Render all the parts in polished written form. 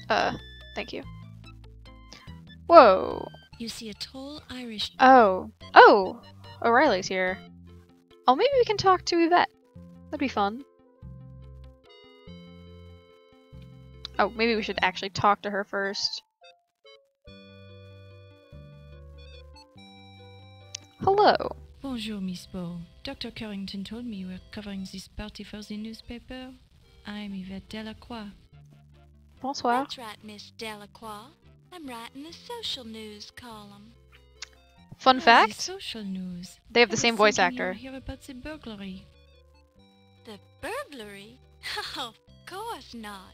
Thank you. Whoa. You see a tall Irish... Oh. Oh! O'Reilly's here. Oh, maybe we can talk to Yvette. That'd be fun. Oh, maybe we should actually talk to her first. Hello. Bonjour, Miss Bow. Dr. Carrington told me you were covering this party for the newspaper. I'm Yvette Delacroix. Bonsoir. That's right, Miss Delacroix. I'm writing the social news column. Fun Oh, the fact, social news. they have I the was same voice thinking you actor. were here about the burglary. The burglary? Oh, of course not.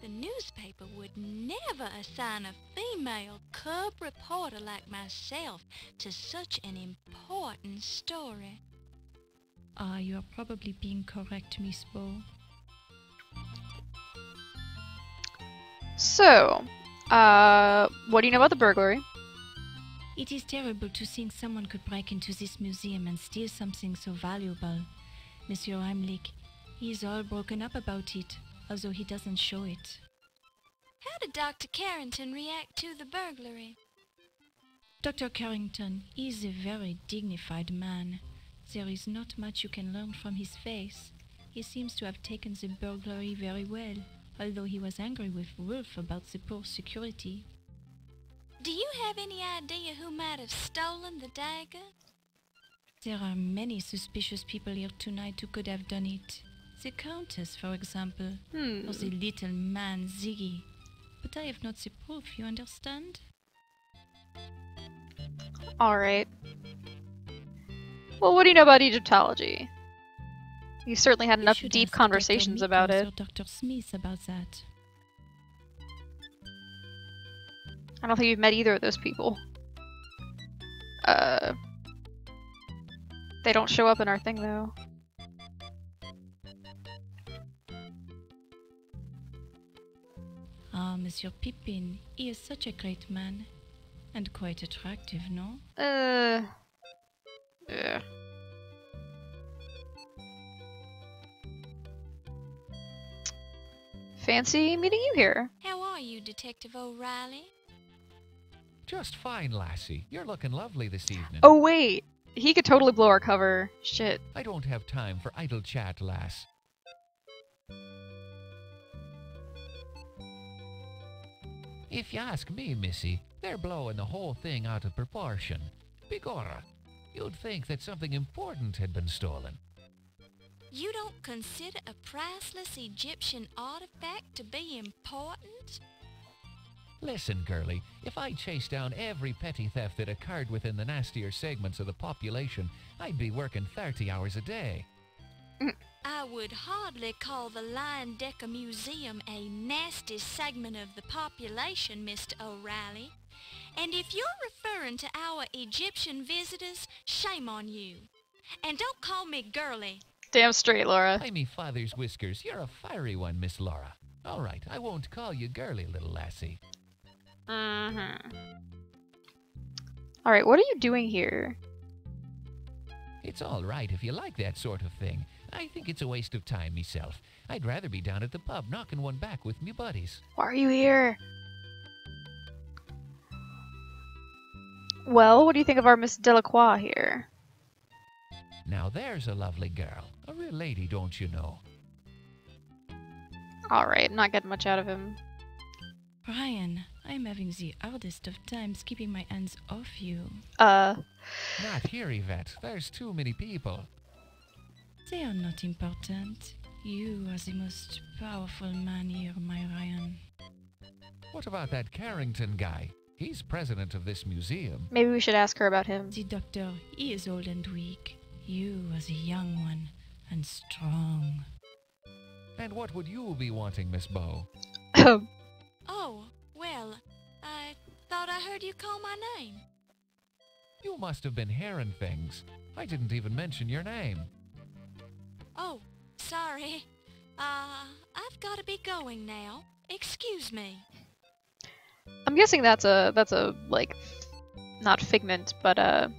The newspaper would never assign a female cub reporter like myself to such an important story. Ah, you are probably being correct, Miss Bow. So, what do you know about the burglary? It is terrible to think someone could break into this museum and steal something so valuable. Monsieur Heimlich, he is all broken up about it, although he doesn't show it. How did Dr. Carrington react to the burglary? Dr. Carrington is a very dignified man. There is not much you can learn from his face. He seems to have taken the burglary very well, although he was angry with Wolf about the poor security. Do you have any idea who might have stolen the dagger? There are many suspicious people here tonight who could have done it. The Countess, for example, or the little man Ziggy. But I have not the proof, you understand? Alright. Well, what do you know about Egyptology? You certainly had You enough should deep ask conversations Dr. about Meekins it. or Dr. Smith about that. I don't think you've met either of those people. They don't show up in our thing, though. Ah, Monsieur Pippin, he is such a great man. And quite attractive, no? Yeah. Fancy meeting you here. How are you, Detective O'Reilly? Just fine, lassie. You're looking lovely this evening. Oh, wait! He could totally blow our cover. Shit. I don't have time for idle chat, lass. If you ask me, missy, they're blowing the whole thing out of proportion. Begorra, you'd think that something important had been stolen. You don't consider a priceless Egyptian artifact to be important? Listen, girlie, if I chased down every petty theft that occurred within the nastier segments of the population, I'd be working 30 hours a day. I would hardly call the Lion-Decker Museum a nasty segment of the population, Mr. O'Reilly. And if you're referring to our Egyptian visitors, shame on you. And don't call me girly. Damn straight, Laura. By me father's whiskers, you're a fiery one, Miss Laura. All right, I won't call you girly, little lassie. Alright, what are you doing here? It's all right if you like that sort of thing. I think it's a waste of time myself. I'd rather be down at the pub knocking one back with me buddies. Why are you here? Well, what do you think of our Miss Delacroix here? Now there's a lovely girl. A real lady, don't you know? Alright, not getting much out of him. Brian, I'm having the hardest of times keeping my hands off you. Not here, Yvette. There's too many people. They are not important. You are the most powerful man here, my Ryan. What about that Carrington guy? He's president of this museum. Maybe we should ask her about him. The doctor, he is old and weak. You are the young one and strong. And what would you be wanting, Miss Bow? Oh, well, I thought I heard you call my name. You must have been hearing things. I didn't even mention your name. Oh, sorry. I've got to be going now. Excuse me. I'm guessing that's a like, not figment, but a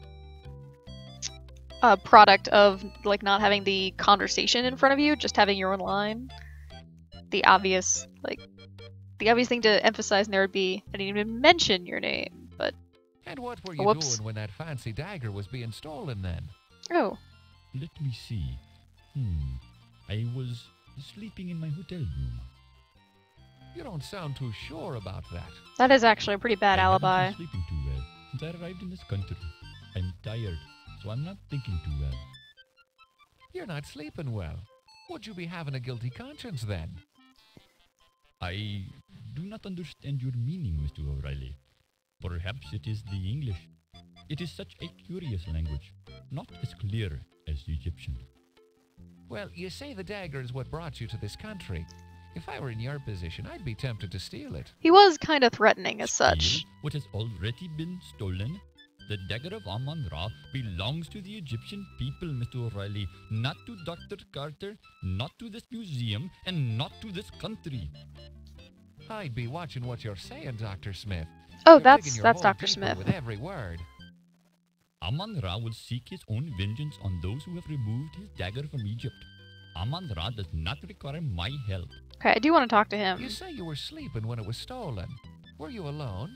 product of like not having the conversation in front of you, just having your own line. The obvious like The obvious thing to emphasize there would be, I didn't even mention your name, but... And what were you Whoops. doing when that fancy dagger was being stolen then? Oh, Let me see. I was sleeping in my hotel room. You don't sound too sure about that. that is actually a pretty bad I haven't alibi. been sleeping too well since I arrived in this country. I'm tired, so I'm not thinking too well. You're not sleeping well. Would you be having a guilty conscience then? I do not understand your meaning, Mr. O'Reilly. Perhaps it is the English. It is such a curious language, not as clear as the Egyptian. Well, you say the dagger is what brought you to this country. If I were in your position, I'd be tempted to steal it. He was kind of threatening as such. Steal what has already been stolen? The dagger of Amun-Ra belongs to the Egyptian people, Mr. O'Reilly, not to Dr. Carter, not to this museum, and not to this country. I'd be watching what you're saying, Dr. Smith. Oh, You're that's digging your hole Dr. deeper Smith. with every word. Amun-Ra will seek his own vengeance on those who have removed his dagger from Egypt. Amun-Ra does not require my help. Okay, I do want to talk to him. You say you were sleeping when it was stolen. Were you alone?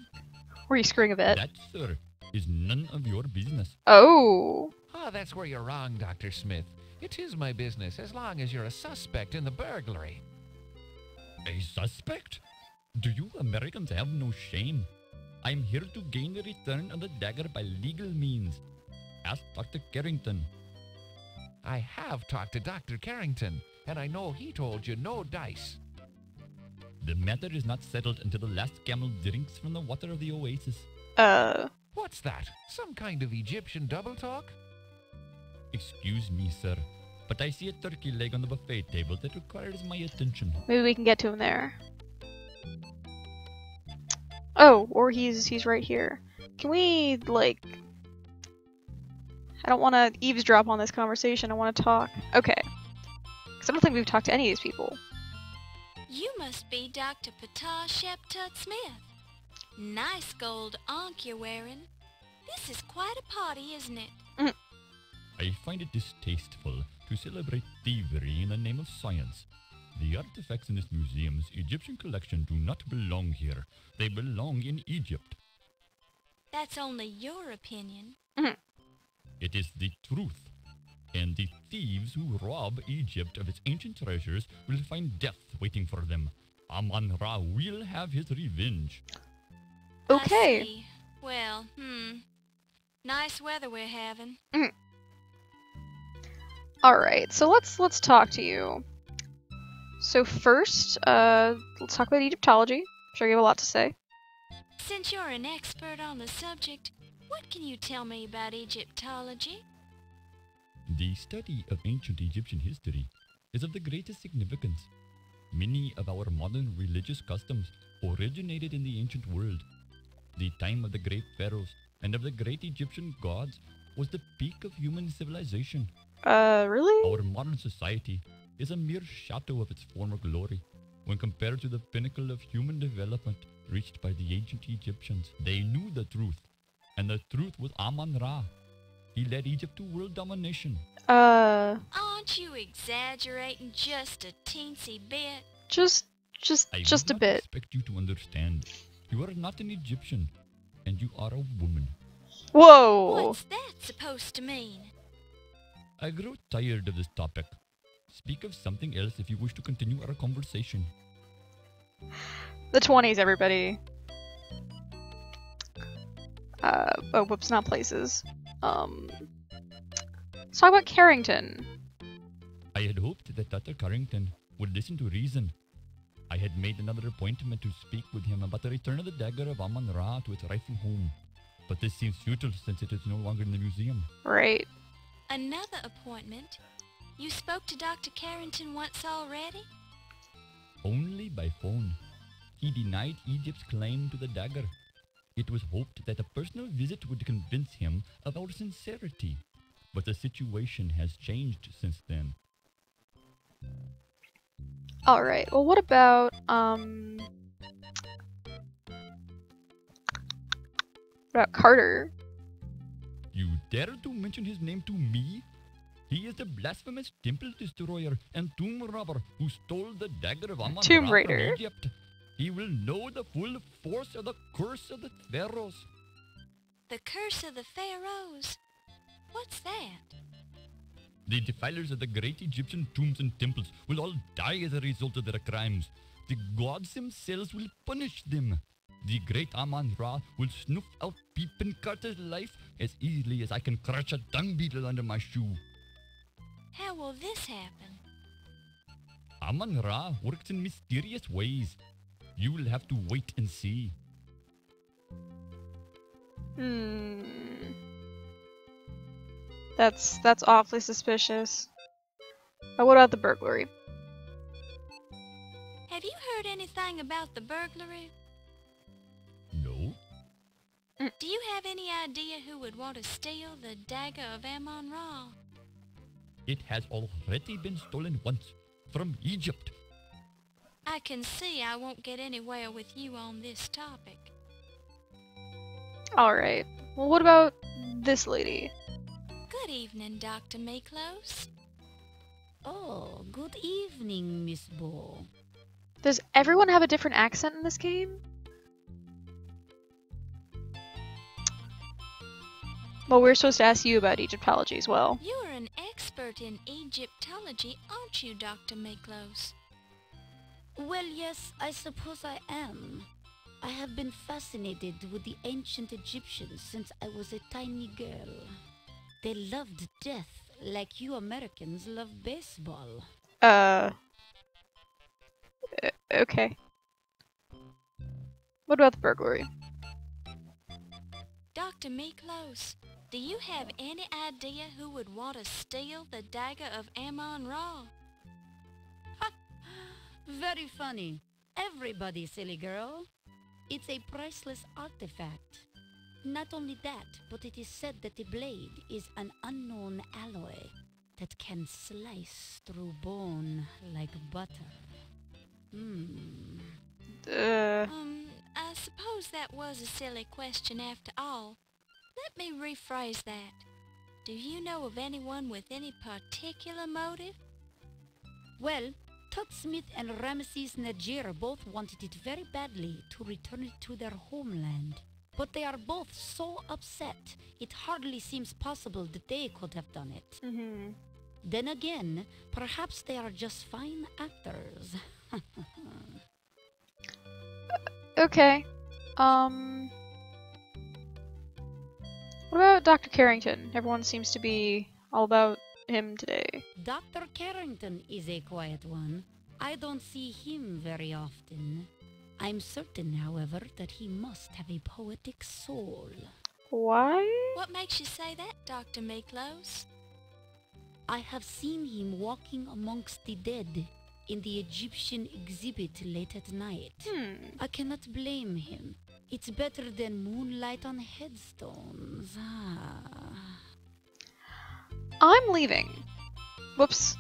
Were you screwing a bit? That, sir, is none of your business. Oh. Ah, that's where you're wrong, Dr. Smith. It is my business as long as you're a suspect in the burglary. A suspect? Do you Americans have no shame? I'm here to gain the return of the dagger by legal means. Ask Dr. Carrington. I have talked to Dr. Carrington, and I know he told you no dice. The matter is not settled until the last camel drinks from the water of the oasis. What's that? Some kind of Egyptian double talk? Excuse me, sir, but I see a turkey leg on the buffet table that requires my attention. Maybe we can get to him there. Oh, or he's right here. Can we, like... I don't want to eavesdrop on this conversation. I want to talk. Okay. Because I don't think we've talked to any of these people. You must be Dr. Ptah Sheptut Smith. Nice gold ankh you're wearing. This is quite a party, isn't it? I find it distasteful to celebrate thievery in the name of science. The artifacts in this museum's Egyptian collection do not belong here. They belong in Egypt. That's only your opinion. It is the truth. And the thieves who rob Egypt of its ancient treasures will find death waiting for them. Amun-Ra will have his revenge. Okay. I see. Well, nice weather we're having. Alright, so let's talk to you. So first, let's talk about Egyptology. I'm sure you have a lot to say. Since you're an expert on the subject, what can you tell me about Egyptology? The study of ancient Egyptian history is of the greatest significance. Many of our modern religious customs originated in the ancient world. The time of the great pharaohs and of the great Egyptian gods was the peak of human civilization. Really? Our modern society is a mere shadow of its former glory when compared to the pinnacle of human development reached by the ancient Egyptians. They knew the truth, and the truth was Amun-Ra. He led Egypt to world domination. Aren't you exaggerating just a teensy bit? Just I a do not bit. expect you to understand. You are not an Egyptian, and you are a woman. Whoa! What's that supposed to mean? I grow tired of this topic. Speak of something else if you wish to continue our conversation. The 20s, everybody. Oh, whoops, not places. Let's talk about Carrington. I had hoped that Dr. Carrington would listen to reason. I had made another appointment to speak with him about the return of the dagger of Amun-Ra to its rightful home. But this seems futile since it is no longer in the museum. Right. Another appointment? You spoke to Dr. Carrington once already? Only by phone. He denied Egypt's claim to the dagger. It was hoped that a personal visit would convince him of our sincerity. But the situation has changed since then. Alright, well what about, Carter? You dare to mention his name to me? He is the blasphemous temple destroyer and tomb robber who stole the dagger of Amun-Ra Tomb from Raider. Egypt. he will know the full force of the curse of the pharaohs. The curse of the pharaohs? What's that? The defilers of the great Egyptian tombs and temples will all die as a result of their crimes. The gods themselves will punish them. The great Amun-Ra will snuff out Peepin-Carter's life as easily as I can crush a dung beetle under my shoe. How will this happen? Amun-Ra works in mysterious ways. You will have to wait and see. That's awfully suspicious. But what about the burglary? Have you heard anything about the burglary? No? Do you have any idea who would want to steal the dagger of Amun-Ra? It has already been stolen once from Egypt. I can see I won't get anywhere with you on this topic. Alright. Well, what about this lady? Good evening, Dr. Miklos. Oh, good evening, Miss Bo. Does everyone have a different accent in this game? Well, we're supposed to ask you about Egyptology as well. You're an expert in Egyptology, aren't you, Dr. Miklos? Well, yes, I suppose I am. I have been fascinated with the ancient Egyptians since I was a tiny girl. They loved death like you Americans love baseball. Okay. What about the burglary? Dr. Miklos, do you have any idea who would want to steal the dagger of Amun-Ra? Very funny. Everybody, silly girl. It's a priceless artifact. Not only that, but it is said that the blade is an unknown alloy that can slice through bone like butter. I suppose that was a silly question after all. Let me rephrase that. Do you know of anyone with any particular motive? Well, Tut Smith and Ramesses Najir both wanted it very badly to return it to their homeland. But they are both so upset, it hardly seems possible that they could have done it. Then again, perhaps they are just fine actors. Okay. What about Dr. Carrington? Everyone seems to be all about him today. Dr. Carrington is a quiet one. I don't see him very often. I'm certain, however, that he must have a poetic soul. Why? What makes you say that, Dr. Miklos? I have seen him walking amongst the dead in the Egyptian exhibit late at night. I cannot blame him. It's better than moonlight on headstones. I'm leaving. Whoops.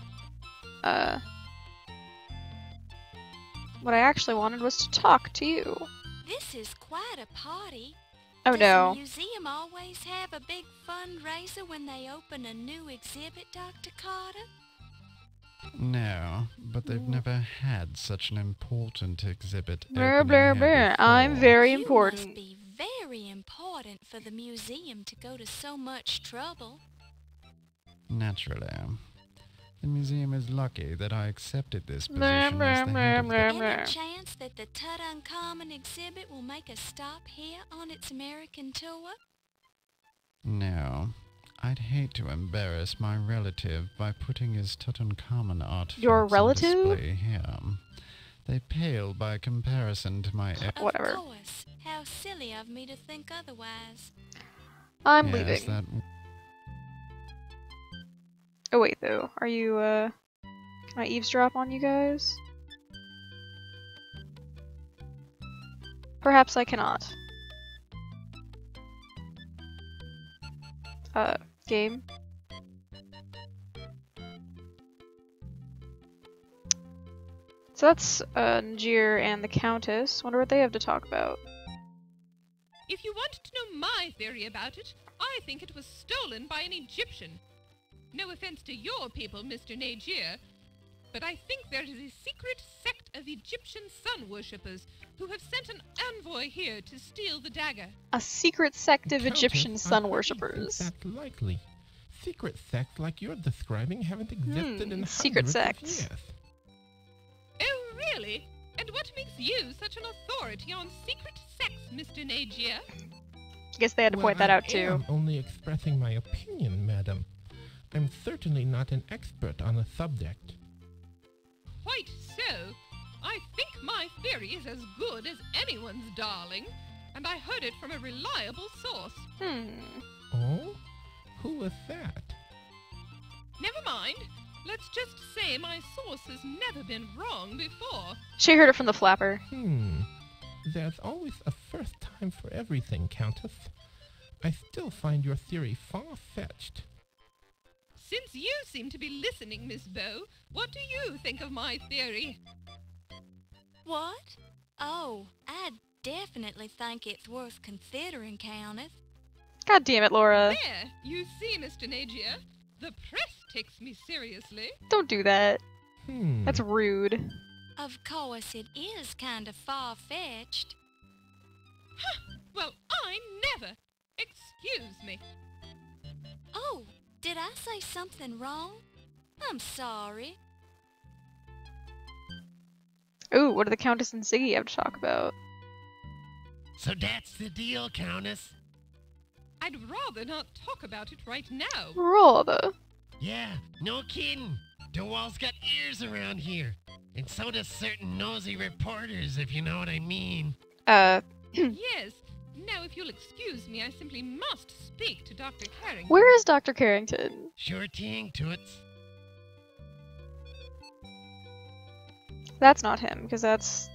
What I actually wanted was to talk to you. This is quite a party. Oh Does no. the museum always have a big fundraiser when they open a new exhibit, Dr. Carter? No, but they've never had such an important exhibit. Blah, opening blah, here blah. I'm before. very You important. must be very important for the museum to go to so much trouble. Naturally. The museum is lucky that I accepted this position Blah, as the blah, head of blah, the... blah. Any chance that the Tutankhamun exhibit will make a stop here on its American tour? No. I'd hate to embarrass my relative by putting his Tutankhamun artifacts Your on relative? display here. They pale by comparison to my... Whatever. Of course. How silly of me to think otherwise. I'm Yes, leaving. that... Oh wait, though. Are you, can I eavesdrop on you guys? Perhaps I cannot. Game? So that's, Najir and the Countess. Wonder what they have to talk about. If you want to know my theory about it, I think it was stolen by an Egyptian. No offense to your people, Mr. Najir, but I think there is a secret sect of Egyptian sun worshippers who have sent an envoy here to steal the dagger. A secret sect of Countess, Egyptian I sun hardly worshippers. think that's likely. Secret sects like you're describing haven't existed in secret hundreds of sects. years. Oh, really? And what makes you such an authority on secret sects, Mr. Nagier? I guess they had to point that out too. I'm only expressing my opinion, madam. I'm certainly not an expert on the subject. Quite so. I think my theory is as good as anyone's, darling, and I heard it from a reliable source. Oh? Who was that? Never mind. Let's just say my source has never been wrong before. She heard it from the flapper. There's always a first time for everything, Countess. I still find your theory far-fetched. Since you seem to be listening, Miss Bow, what do you think of my theory? What? Oh, I definitely think it's worth considering, Countess. God damn it, Laura. There, you see, Mr. Nagier, the press takes me seriously. Don't do that. That's rude. Of course, it is kind of far-fetched. Well, I never. Excuse me. Oh, did I say something wrong? I'm sorry. Ooh, what do the Countess and Siggy have to talk about? So that's the deal, Countess. I'd rather not talk about it right now. Rather. Yeah, no kidding. DeWall's got ears around here. And so does certain nosy reporters, if you know what I mean. Yes. Now, if you'll excuse me, I simply must speak to Dr. Carrington. Where is Dr. Carrington? Sure thing, Toots. That's not him, because that's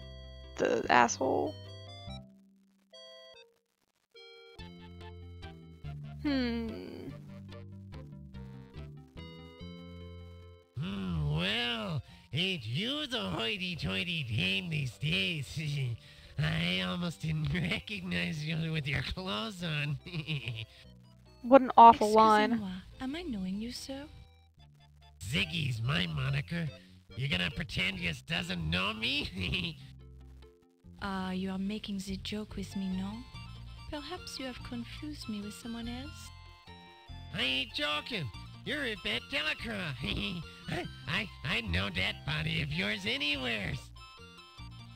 the asshole. Well, ain't you the hoity-toity dame these days? I almost didn't recognize you with your clothes on. What an awful line. Excusez-moi, am I knowing you, sir? Ziggy's my moniker. You gonna pretend you doesn't know me? You are making the joke with me, no? Perhaps you have confused me with someone else? I ain't joking. You're Yvette Delacroix. I know that body of yours anywheres.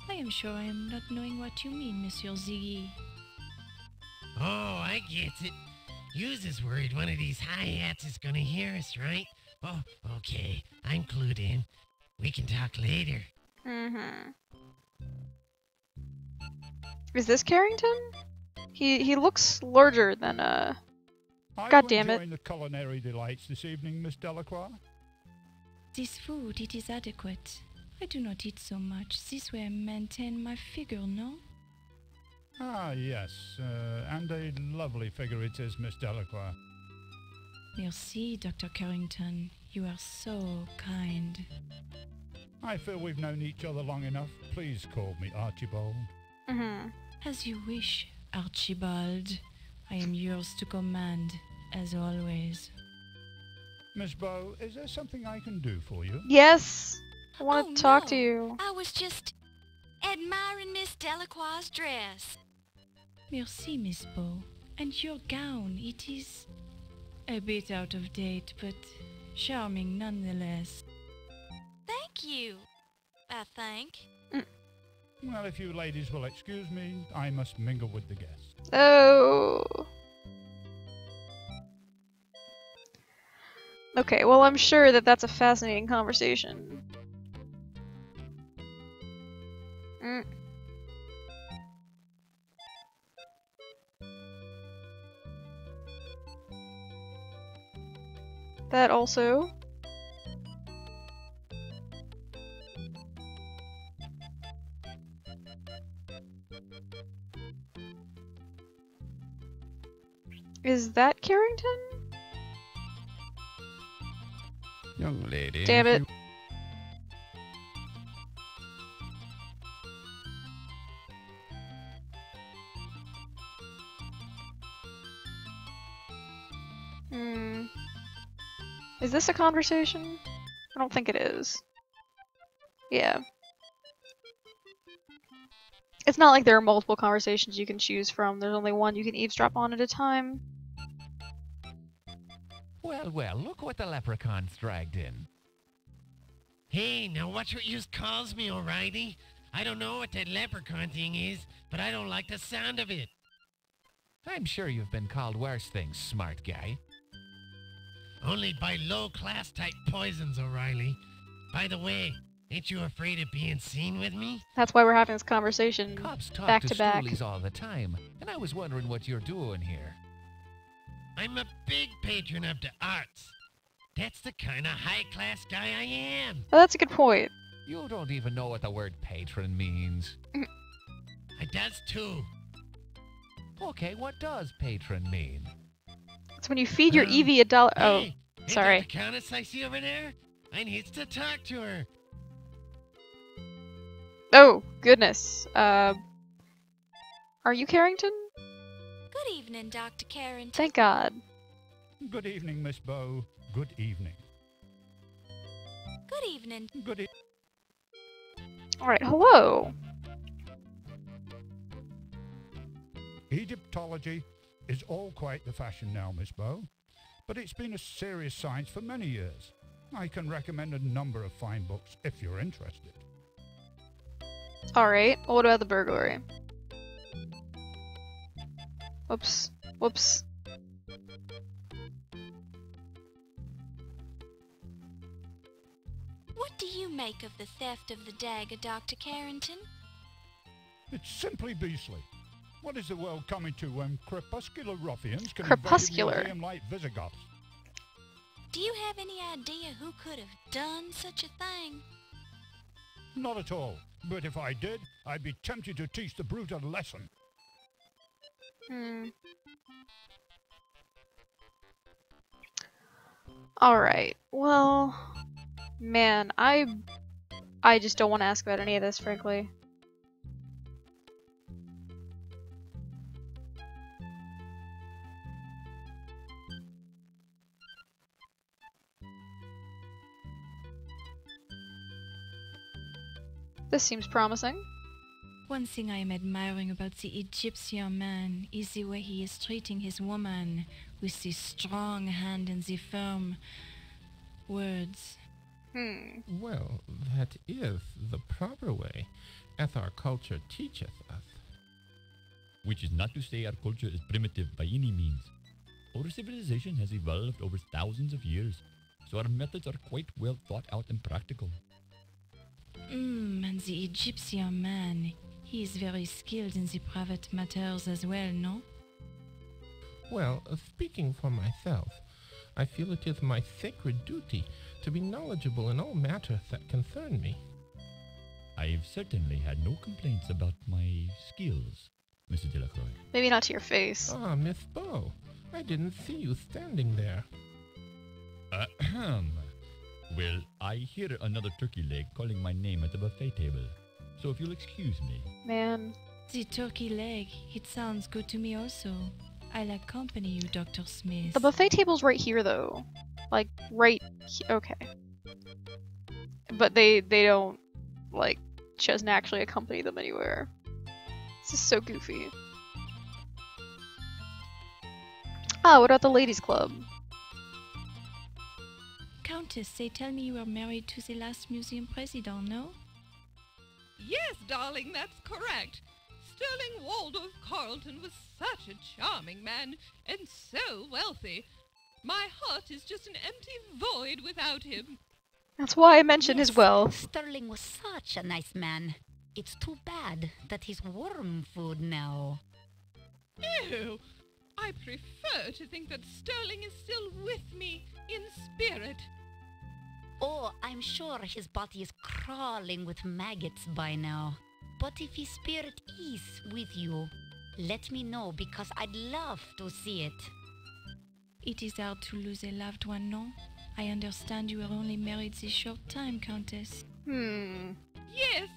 I am sure I am not knowing what you mean, Monsieur Ziggy. Oh, I get it. You's is worried one of these hi-hats is gonna hear us, right? Oh, okay. I'm clued in. We can talk later. Is this Carrington? He looks larger than God damn it. Are you enjoying the culinary delights this evening, Miss Delacroix? This food, it is adequate. I do not eat so much. This way I maintain my figure, no? Ah, yes. And a lovely figure it is, Miss Delacroix. Merci, Dr. Carrington. You are so kind. I feel we've known each other long enough. Please call me Archibald. As you wish, Archibald. I am yours to command, as always. Miss Bow, is there something I can do for you? Yes! I want to talk no. to you. I was just admiring Miss Delacroix's dress. Merci, Miss Bow. And your gown, it is a bit out of date, but charming nonetheless. Thank you, I think. Well, if you ladies will excuse me, I must mingle with the guests. Oh. Okay, well, I'm sure that that's a fascinating conversation. That also. Is that Carrington? Young lady. Damn it. Is this a conversation? I don't think it is. Yeah. It's not like there are multiple conversations you can choose from. There's only one you can eavesdrop on at a time. Well, well, look what the leprechaun's dragged in. Hey, now watch what yous calls me, O'Reilly. I don't know what that leprechaun thing is, but I don't like the sound of it. I'm sure you've been called worse things, smart guy. Only by low-class type poisons, O'Reilly. By the way, ain't you afraid of being seen with me? That's why we're having this conversation Cops talk back to to back. stoolies all the time, and I was wondering what you're doing here. I'm a big patron of the arts. That's the kind of high-class guy I am. Oh, that's a good point. You don't even know what the word patron means. I does too. Okay, what does patron mean? It's when you feed your Eevee $1. Oh, Hey, ain't sorry. that the countess I see over there? I needs to talk to her. Oh, goodness. Are you Carrington? Good evening, Dr. Carrington. Thank God. Good evening, Miss Bow. Good evening. Good evening. Good e- Alright, hello. Egyptology is all quite the fashion now, Miss Bow. But it's been a serious science for many years. I can recommend a number of fine books if you're interested. Alright, well, what about the burglary? Whoops. Whoops. What do you make of the theft of the dagger, Dr. Carrington? It's simply beastly. What is the world coming to when crepuscular ruffians can Crepuscular. invade a museum like Visigoths? Do you have any idea who could have done such a thing? Not at all. But if I did, I'd be tempted to teach the brute a lesson. Alright, well... Man, I just don't want to ask about any of this, frankly. This seems promising. One thing I am admiring about the Egyptian man is the way he is treating his woman, with the strong hand and the firm words. Well, that is the proper way, as our culture teacheth us. Which is not to say our culture is primitive by any means. Our civilization has evolved over thousands of years, so our methods are quite well thought out and practical. And the Egyptian man, he is very skilled in the private matters as well, no? Well, speaking for myself, I feel it is my sacred duty to be knowledgeable in all matters that concern me. I've certainly had no complaints about my skills, Mr. Delacroix. Maybe not to your face. Ah, Miss Bow, I didn't see you standing there. Ahem. Well, I hear another turkey leg calling my name at the buffet table, so if you'll excuse me. Man. The turkey leg, it sounds good to me also. I'll accompany you, Dr. Smith. The buffet table's right here, though. Like, right okay. But they don't, like, she doesn't actually accompany them anywhere. This is so goofy. Ah, what about the ladies' club? Countess, they tell me you were married to the last museum president, no? Yes, darling, that's correct. Sterling Waldorf Carlton was such a charming man, and so wealthy. My heart is just an empty void without him. That's why I mentioned his wealth. Sterling was such a nice man. It's too bad that he's worm food now. Ew! I prefer to think that Sterling is still with me in spirit. Oh, I'm sure his body is crawling with maggots by now. But if his spirit is with you, let me know because I'd love to see it. It is hard to lose a loved one, no? I understand you were only married this short time, Countess. Yes,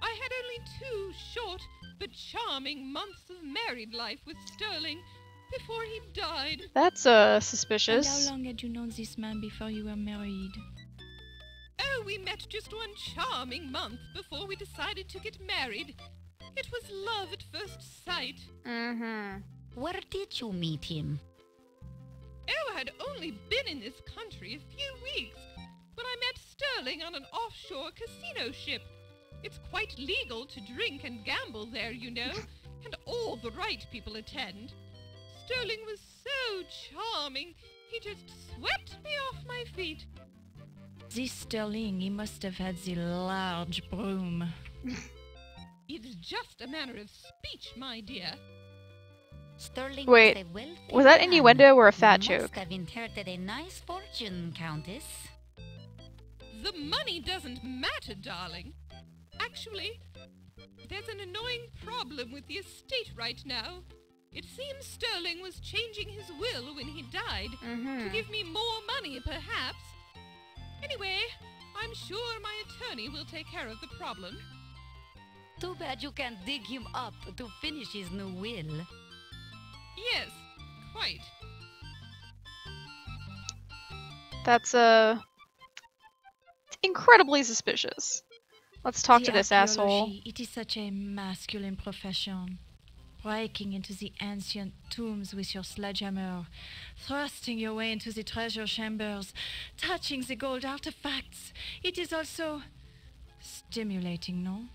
I had only 2 short but charming months of married life with Sterling before he died. That's, And suspicious. how long had you known this man before you were married? Oh, we met just one charming month before we decided to get married. It was love at first sight. Mm-hmm. Where did you meet him? Oh, I had only been in this country a few weeks when I met Sterling on an offshore casino ship. It's quite legal to drink and gamble there, you know, and all the right people attend. Sterling was so charming, he just swept me off my feet. This Sterling, he must have had the large broom. It's just a manner of speech, my dear. Sterling Wait, was a wealthy was that man. innuendo or a fat He joke? must have inherited a nice fortune, Countess. The money doesn't matter, darling. Actually, there's an annoying problem with the estate right now. It seems Sterling was changing his will when he died to give me more money, perhaps. Anyway, I'm sure my attorney will take care of the problem. Too bad you can't dig him up to finish his new will. Yes, quite. That's incredibly suspicious. Let's talk to this asshole. Archaeology, it is such a masculine profession. Breaking into the ancient tombs with your sledgehammer, thrusting your way into the treasure chambers, touching the gold artifacts. It is also stimulating, no?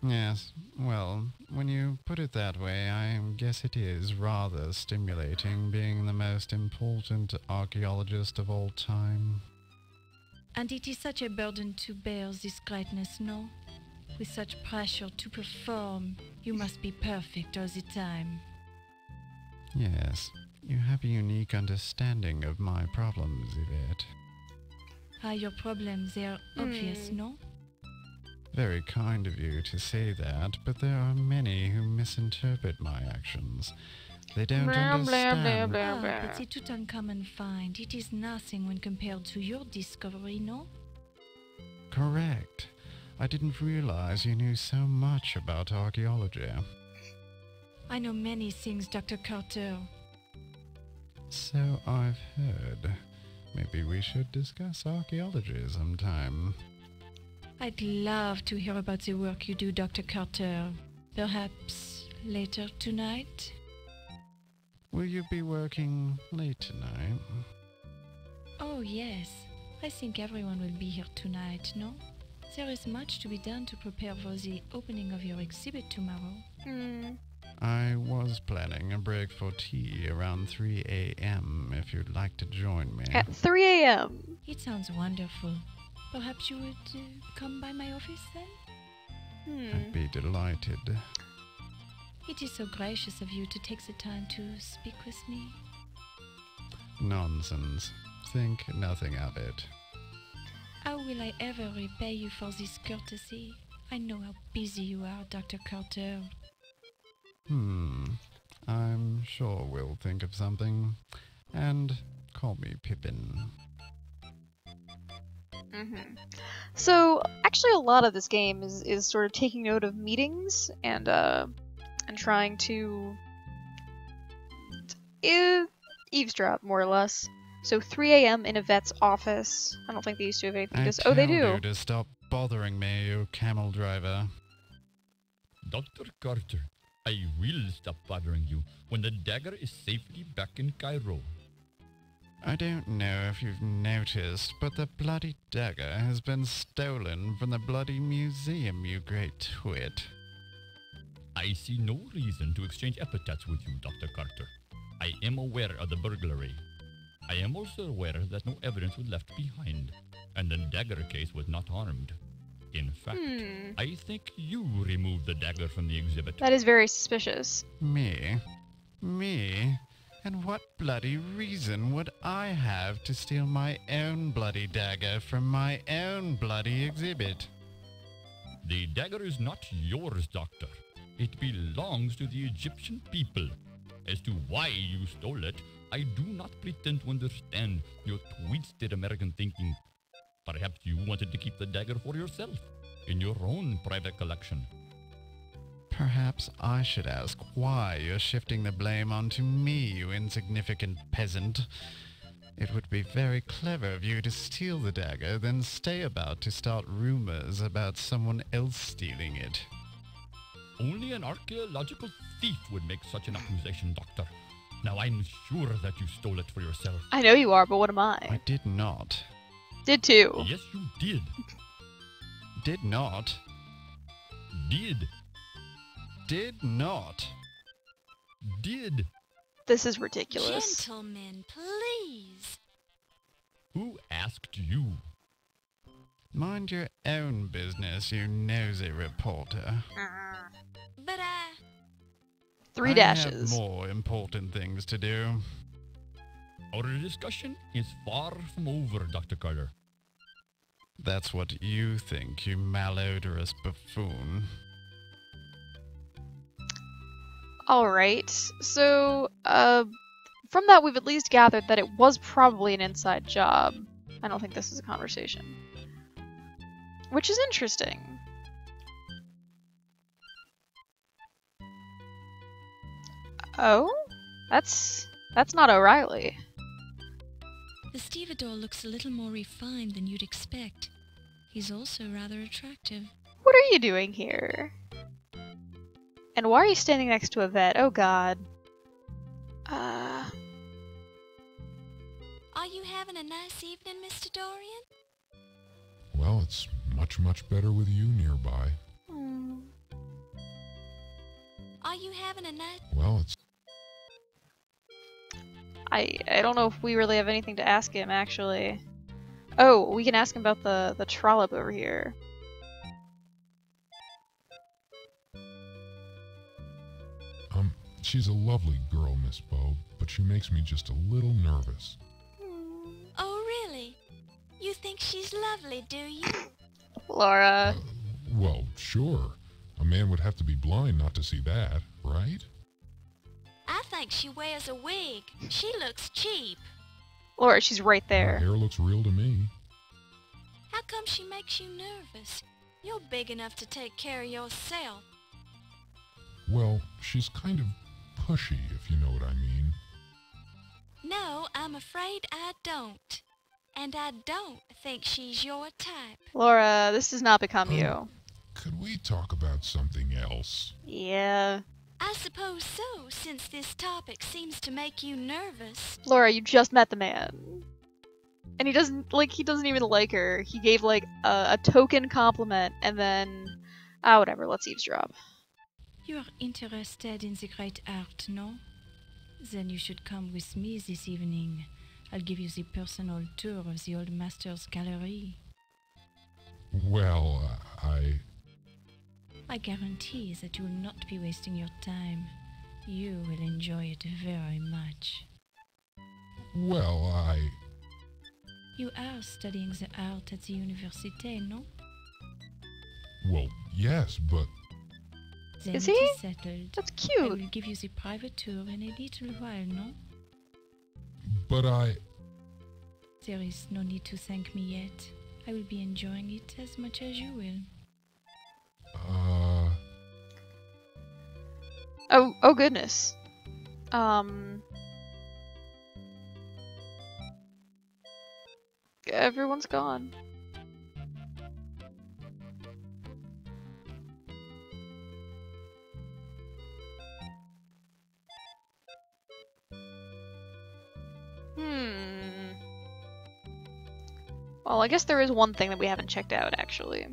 Yes, well, when you put it that way, I guess it is rather stimulating being the most important archaeologist of all time. And it is such a burden to bear this greatness, no? With such pressure to perform, you must be perfect all the time. Yes, you have a unique understanding of my problems, Yvette. Your problems, they are obvious, no? Very kind of you to say that, but there are many who misinterpret my actions. They don't understand. But the Tutankhamun find, it is nothing when compared to your discovery, no? Correct. I didn't realize you knew so much about archaeology. I know many things, Dr. Carter. So I've heard. Maybe we should discuss archaeology sometime. I'd love to hear about the work you do, Dr. Carter. Perhaps later tonight? Will you be working late tonight? Oh, yes. I think everyone will be here tonight, no? There is much to be done to prepare for the opening of your exhibit tomorrow. I was planning a break for tea around 3 a.m. if you'd like to join me. At 3 a.m. It sounds wonderful. Perhaps you would come by my office then? I'd be delighted. It is so gracious of you to take the time to speak with me. Nonsense. Think nothing of it. How will I ever repay you for this courtesy? I know how busy you are, Dr. Carter. I'm sure we'll think of something. And call me Pippin. So, actually a lot of this game is sort of taking note of meetings and trying to eavesdrop, more or less. So 3 a.m. in Yvette's office. I don't think they used to have anything to Oh, they do. I told you to stop bothering me, you camel driver. Dr. Carter, I will stop bothering you when the dagger is safely back in Cairo. I don't know if you've noticed, but the bloody dagger has been stolen from the bloody museum, you great twit. I see no reason to exchange epithets with you, Dr. Carter. I am aware of the burglary. I am also aware that no evidence was left behind, and the dagger case was not harmed. In fact, I think you removed the dagger from the exhibit. That is very suspicious. Me? Me? And what bloody reason would I have to steal my own bloody dagger from my own bloody exhibit? The dagger is not yours, Doctor. It belongs to the Egyptian people. As to why you stole it, I do not pretend to understand your twisted American thinking. Perhaps you wanted to keep the dagger for yourself, in your own private collection. Perhaps I should ask why you're shifting the blame onto me, you insignificant peasant. It would be very clever of you to steal the dagger, then stay about to start rumors about someone else stealing it. Only an archaeological thief would make such an accusation, Doctor. Now I'm sure that you stole it for yourself. I know you are, but what am I? I did not. Did too. Yes, you did. Did not. Did. Did not. Did. This is ridiculous. Gentlemen, please. Who asked you? Mind your own business, you nosy reporter. But Three I dashes. have more important things to do. Our discussion is far from over, Dr. Carter. That's what you think, you malodorous buffoon. Alright, so, from that we've at least gathered that it was probably an inside job. I don't think this is a conversation. Which is interesting. Oh? That's not O'Reilly. The stevedore looks a little more refined than you'd expect. He's also rather attractive. What are you doing here? And why are you standing next to a vet? Oh god. are you having a nice evening, Mr. Dorian? Well, it's much, much better with you nearby. Are you having a nice... Well, it's... I don't know if we really have anything to ask him, actually. Oh, we can ask him about the trollop over here. She's a lovely girl, Miss Bo, but she makes me just a little nervous. Oh, really? You think she's lovely, do you? Laura. Well, sure. A man would have to be blind not to see that, right? I think she wears a wig. She looks cheap. Laura, she's right Her there. hair looks real to me. How come she makes you nervous? You're big enough to take care of yourself. Well, she's kind of pushy, if you know what I mean. No, I'm afraid I don't. And I don't think she's your type. Laura, this does not become you. Could we talk about something else? Yeah. I suppose so, since this topic seems to make you nervous. Laura, you just met the man. And he doesn't even like her. He gave, like, a token compliment, and then... whatever, let's eavesdrop. You are interested in the great art, no? Then you should come with me this evening. I'll give you the personal tour of the old master's gallery. Well, I guarantee that you will not be wasting your time. You will enjoy it very much. Well, You are studying the art at the université, no? Well, yes, but... Then Is it he? is settled. That's I cute. will give you the private tour in a little while, no? But There is no need to thank me yet. I will be enjoying it as much as you will. Oh goodness. Everyone's gone. Well, I guess there is one thing that we haven't checked out, actually.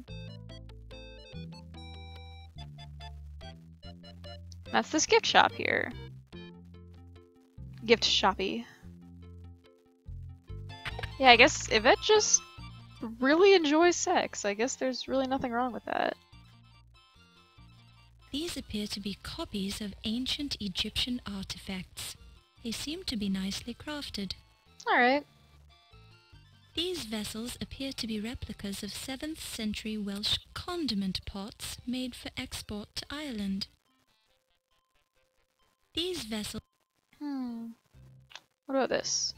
That's this gift shop here. Gift shoppy. Yeah, I guess Yvette just really enjoys sex. I guess there's really nothing wrong with that. These appear to be copies of ancient Egyptian artifacts. They seem to be nicely crafted. Alright. These vessels appear to be replicas of 7th century Welsh condiment pots made for export to Ireland. These vessels... What about this?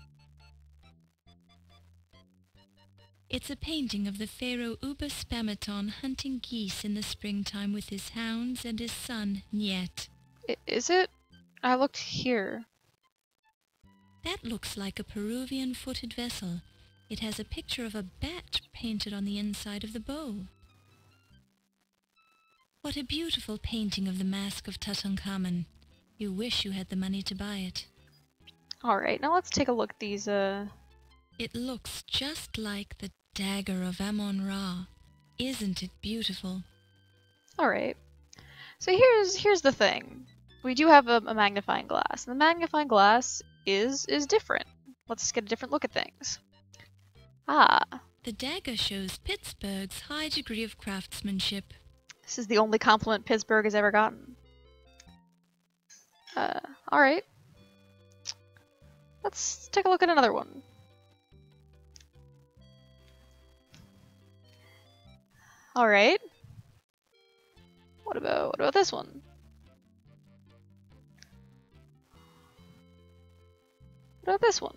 It's a painting of the pharaoh Uba Spamaton hunting geese in the springtime with his hounds and his son, Niet. Is it? I looked here. That looks like a Peruvian footed vessel. It has a picture of a bat painted on the inside of the bow. What a beautiful painting of the Mask of Tutankhamun. You wish you had the money to buy it. Alright, now let's take a look at these, It looks just like the dagger of Amon-Ra. Isn't it beautiful? Alright. So here's the thing. We do have a magnifying glass, and the magnifying glass is different. Let's get a different look at things. Ah. The dagger shows Pittsburgh's high degree of craftsmanship. This is the only compliment Pittsburgh has ever gotten. Alright. Let's take a look at another one. Alright. What about this one? What about this one?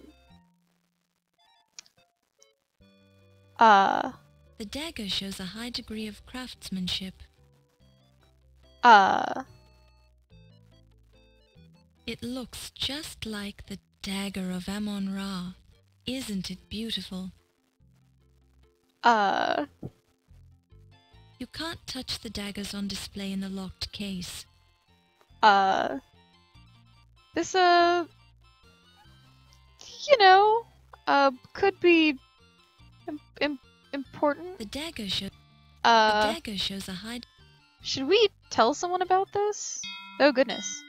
The dagger shows a high degree of craftsmanship. It looks just like the dagger of Amon-Ra. Isn't it beautiful? You can't touch the daggers on display in the locked case. This, you know, could be important. The dagger shows a high... Should we tell someone about this? Oh goodness.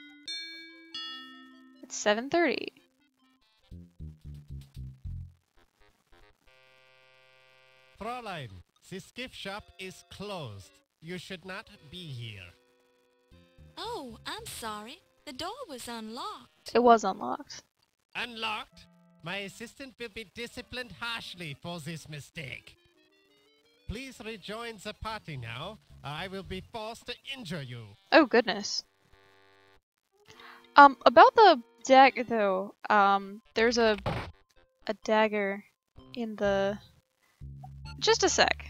It's 7:30. Fräulein, this gift shop is closed. You should not be here. Oh, I'm sorry. The door was unlocked. It was unlocked. Unlocked? My assistant will be disciplined harshly for this mistake. Please rejoin the party now. I will be forced to injure you. Oh goodness. About the dagger though, there's a dagger in the... Just a sec.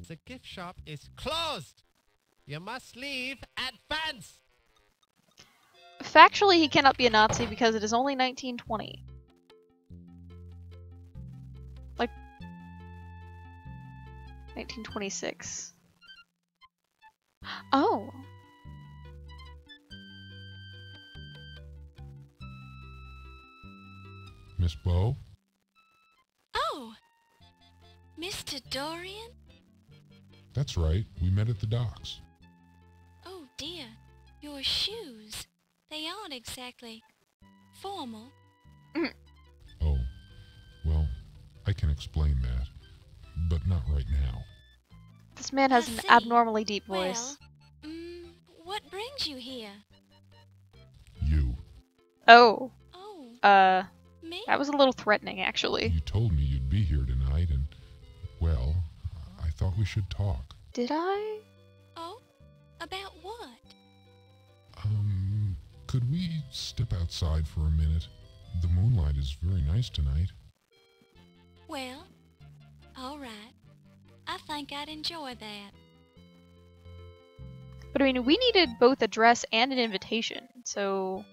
The gift shop is closed. You must leave at once. Factually, he cannot be a Nazi because it is only 1920. Like... 1926. Oh. Miss Bow? Oh! Mr. Dorian? That's right. We met at the docks. Oh dear. Your shoes. They aren't exactly formal. Oh. Well, I can explain that. But not right now. This man has an abnormally deep voice. Well, what brings you here? You. Oh. Oh. Me? That was a little threatening, actually. You told me you'd be here tonight, and, well, I thought we should talk. Did I? Oh? About what? Could we step outside for a minute? The moonlight is very nice tonight. Well, all right. I think I'd enjoy that. But I mean, we needed both a dress and an invitation, so...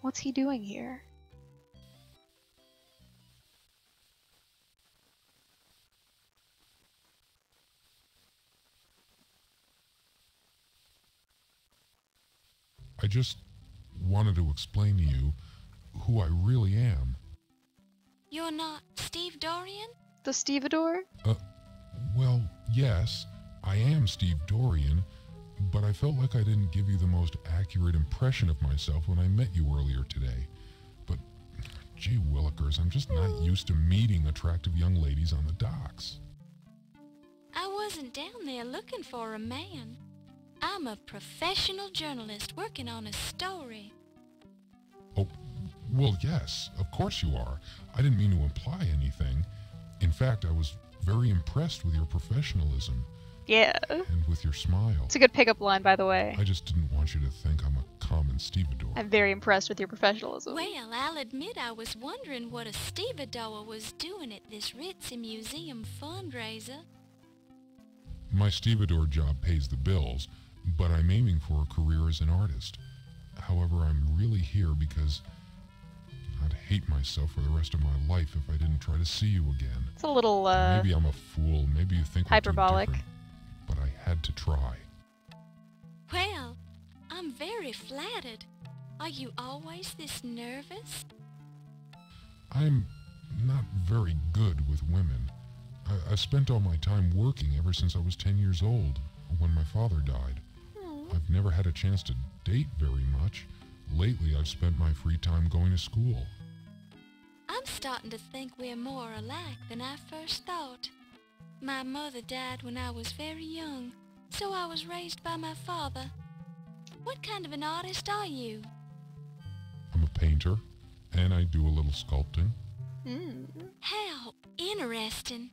What's he doing here? I just wanted to explain to you who I really am. You're not Steve Dorian? The Stevedore? Well, yes, I am Steve Dorian, but I felt like I didn't give you the most accurate impression of myself when I met you earlier today. But, gee willikers, I'm just not used to meeting attractive young ladies on the docks. I wasn't down there looking for a man. I'm a professional journalist working on a story. Oh, well, yes, of course you are. I didn't mean to imply anything. In fact, I was very impressed with your professionalism. Yeah. And with your smile. It's a good pickup line, by the way. I just didn't want you to think I'm a common stevedore. I'm very impressed with your professionalism. Well, I'll admit I was wondering what a stevedore was doing at this ritzy museum fundraiser. My stevedore job pays the bills, but I'm aiming for a career as an artist. However, I'm really here because I'd hate myself for the rest of my life if I didn't try to see you again. It's a little, Maybe I'm a fool. Maybe you think hyperbolic. we're too different, but I had to try. Well, I'm very flattered. Are you always this nervous? I'm not very good with women. I've spent all my time working ever since I was 10 years old, when my father died. I've never had a chance to date very much. Lately, I've spent my free time going to school. I'm starting to think we're more alike than I first thought. My mother died when I was very young, so I was raised by my father. What kind of an artist are you? I'm a painter, and I do a little sculpting. How interesting.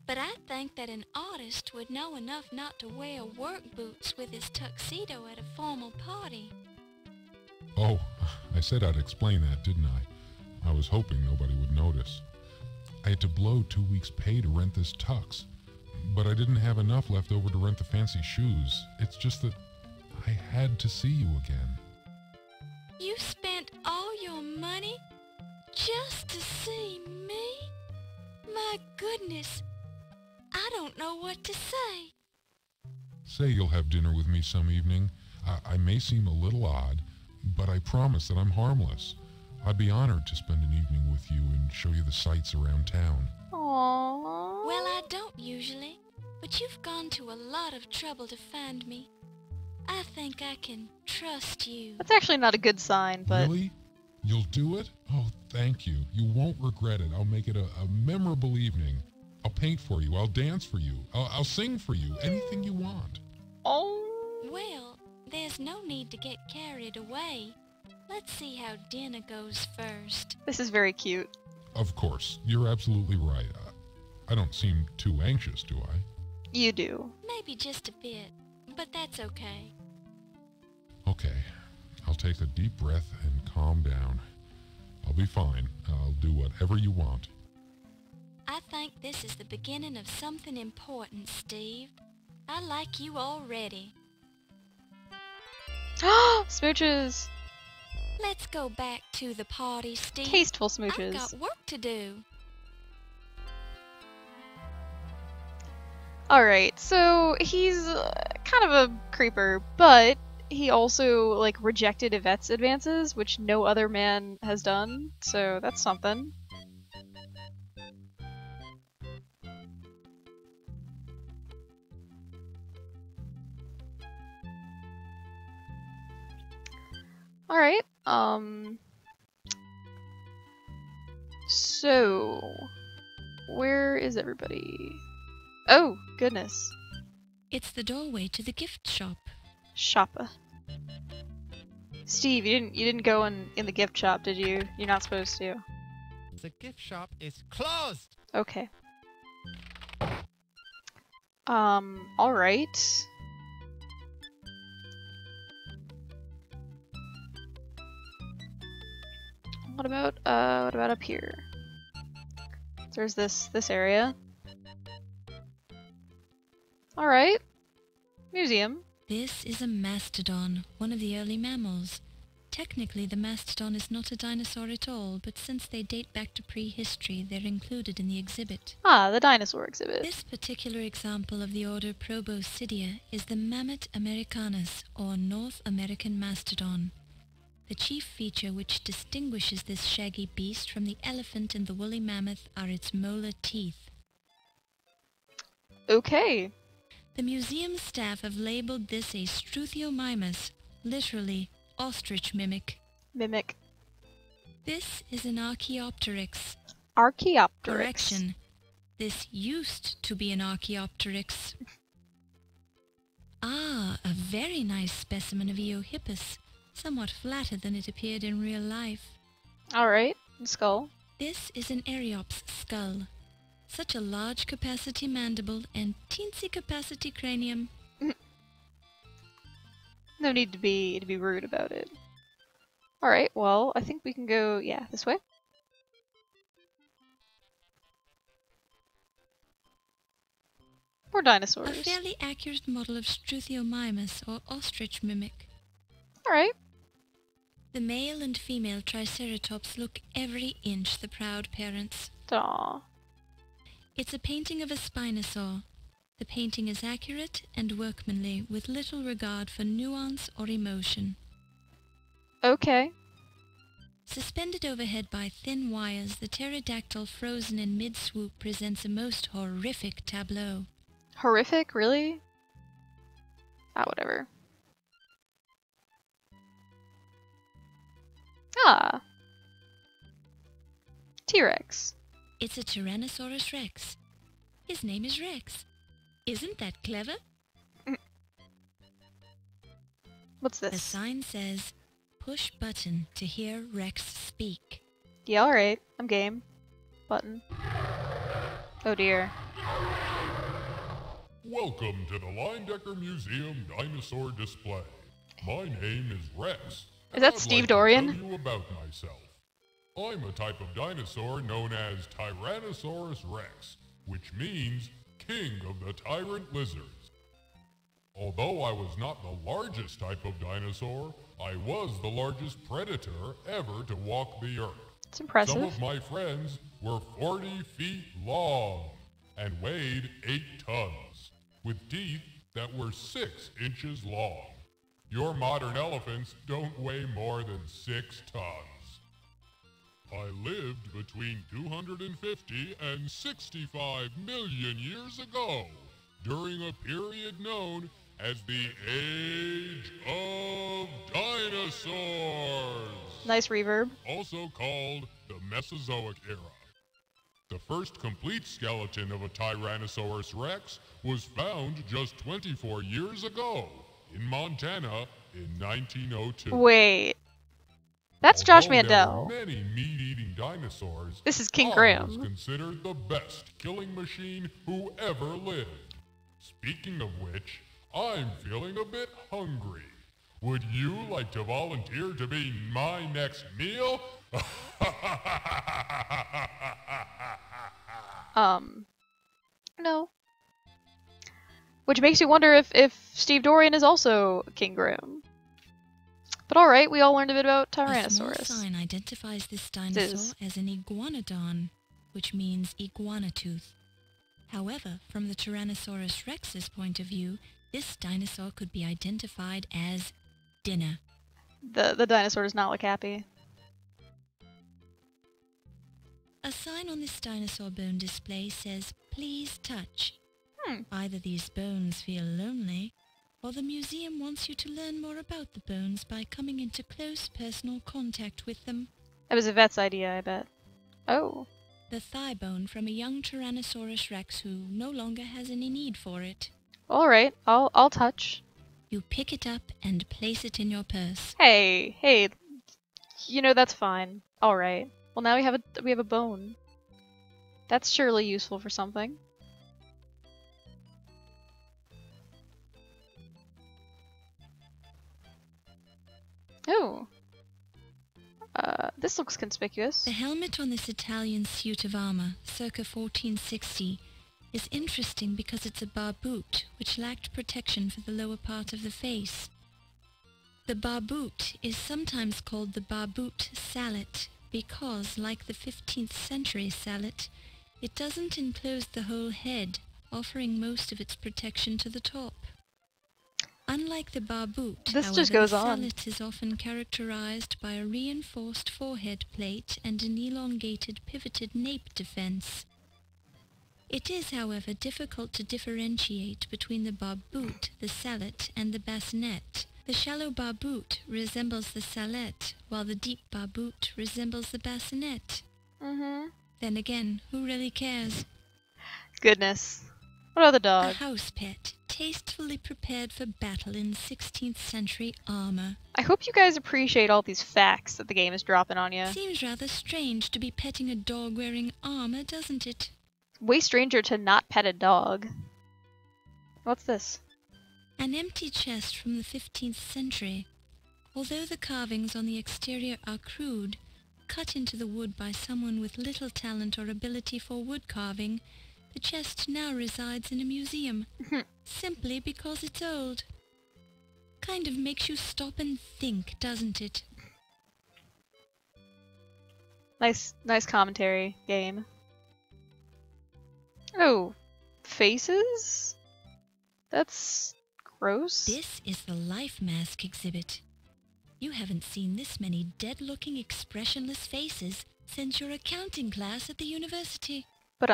But I think that an artist would know enough not to wear work boots with his tuxedo at a formal party. Oh, I said I'd explain that, didn't I? I was hoping nobody would notice. I had to blow 2 weeks' pay to rent this tux, but I didn't have enough left over to rent the fancy shoes. It's just that I had to see you again. You spent all your money just to see me? My goodness, I don't know what to say. Say you'll have dinner with me some evening. I may seem a little odd, but I promise that I'm harmless. I'd be honored to spend an evening with you and show you the sights around town. Aww. Well, I don't usually, but you've gone to a lot of trouble to find me. I think I can trust you. That's actually not a good sign, but... Really? You'll do it? Oh, thank you. You won't regret it. I'll make it a memorable evening. I'll paint for you. I'll dance for you. I'll sing for you. Anything you want. Oh. Well, there's no need to get carried away. Let's see how dinner goes first. This is very cute. Of course. You're absolutely right. I don't seem too anxious, do I? You do. Maybe just a bit, but that's okay. Okay. I'll take a deep breath and calm down. I'll be fine. I'll do whatever you want. I think this is the beginning of something important, Steve. I like you already. Smooches! Let's go back to the party, Steve. Tasteful smooches. I've got work to do. Alright, so he's kind of a creeper, but he also, like, rejected Yvette's advances, which no other man has done, so that's something. Alright, so, where is everybody? Oh, goodness. It's the doorway to the gift shop. Shoppa. Steve, you didn't go in the gift shop, did you? You're not supposed to. The gift shop is closed. Okay. Alright. What about up here? There's this area. Alright. Museum. This is a mastodon, one of the early mammals. Technically, the mastodon is not a dinosaur at all, but since they date back to prehistory, they're included in the exhibit. Ah, the dinosaur exhibit. This particular example of the order Proboscidea is the Mammoth americanus, or North American mastodon. The chief feature which distinguishes this shaggy beast from the elephant and the woolly mammoth are its molar teeth. Okay. The museum staff have labeled this a Struthiomimus, literally ostrich mimic. Mimic. This is an Archaeopteryx. Archaeopteryx. Correction. This used to be an Archaeopteryx. Ah, a very nice specimen of Eohippus, somewhat flatter than it appeared in real life. Alright, skull. This is an Eriops skull. Such a large capacity mandible and teensy capacity cranium. No need to be rude about it. Alright, well, I think we can go, yeah, this way. More dinosaurs. A fairly accurate model of Struthiomimus, or ostrich mimic. Alright. The male and female Triceratops look every inch the proud parents. Aw. It's a painting of a Spinosaur. The painting is accurate and workmanly, with little regard for nuance or emotion. Okay. Suspended overhead by thin wires, the pterodactyl frozen in mid-swoop presents a most horrific tableau. Horrific? Really? Ah, whatever. Ah. T-Rex. It's a Tyrannosaurus Rex. His name is Rex. Isn't that clever? What's The this? sign says, "Push button to hear Rex speak." Yeah, alright. I'm game. Button. Oh dear. Welcome to the Leyendecker Museum Dinosaur Display. My name is Rex. Is that and I'd Steve like Dorian? To tell you about myself. I'm a type of dinosaur known as Tyrannosaurus Rex, which means king of the tyrant lizards. Although I was not the largest type of dinosaur, I was the largest predator ever to walk the earth. It's impressive. Some of my friends were 40 feet long and weighed 8 tons, with teeth that were 6 inches long. Your modern elephants don't weigh more than 6 tons. I lived between 250 and 65 million years ago, during a period known as the Age of Dinosaurs. Nice reverb. Also called the Mesozoic era. The first complete skeleton of a Tyrannosaurus Rex was found just 24 years ago in Montana in 1902. Wait. That's Josh Although Mandel. There were many meat-eating dinosaurs. This is King I Graham. was considered the best killing machine who ever lived. Speaking of which, I'm feeling a bit hungry. Would you like to volunteer to be my next meal? No. Which makes you wonder if Steve Dorian is also King Graham. But alright, we all learned a bit about A small Tyrannosaurus. sign identifies this dinosaur as an iguanodon, which means iguana tooth. However, from the Tyrannosaurus rex's point of view, this dinosaur could be identified as dinner. The dinosaur does not look happy. A sign on this dinosaur bone display says, "Please touch." Either these bones feel lonely, or the museum wants you to learn more about the bones by coming into close personal contact with them. That was a vet's idea, I bet. Oh. The thigh bone from a young Tyrannosaurus rex who no longer has any need for it. Alright, I'll touch. You pick it up and place it in your purse. Hey, you know, that's fine. Alright. Well, now we have a bone. That's surely useful for something. Oh. This looks conspicuous. The helmet on this Italian suit of armor, circa 1460, is interesting because it's a barboot, which lacked protection for the lower part of the face. The barboot is sometimes called the barboot sallet because, like the 15th century sallet, it doesn't enclose the whole head, offering most of its protection to the top. Unlike the barboot, This however, just goes the on. sallet is often characterized by a reinforced forehead plate and an elongated pivoted nape defense. It is, however, difficult to differentiate between the barboot, the sallet, and the bassinet. The shallow barboot resembles the sallet, while the deep barboot resembles the bassinet. Then again, who really cares? Goodness. What about the dog? A house pet, tastefully prepared for battle in 16th century armor. I hope you guys appreciate all these facts that the game is dropping on you. Seems rather strange to be petting a dog wearing armor, doesn't it? Way stranger to not pet a dog. What's this? An empty chest from the 15th century. Although the carvings on the exterior are crude, cut into the wood by someone with little talent or ability for wood carving, the chest now resides in a museum, simply because it's old. Kind of makes you stop and think, doesn't it? Nice commentary game. Oh, faces? That's gross. This is the Life Mask exhibit. You haven't seen this many dead-looking, expressionless faces since your accounting class at the university. But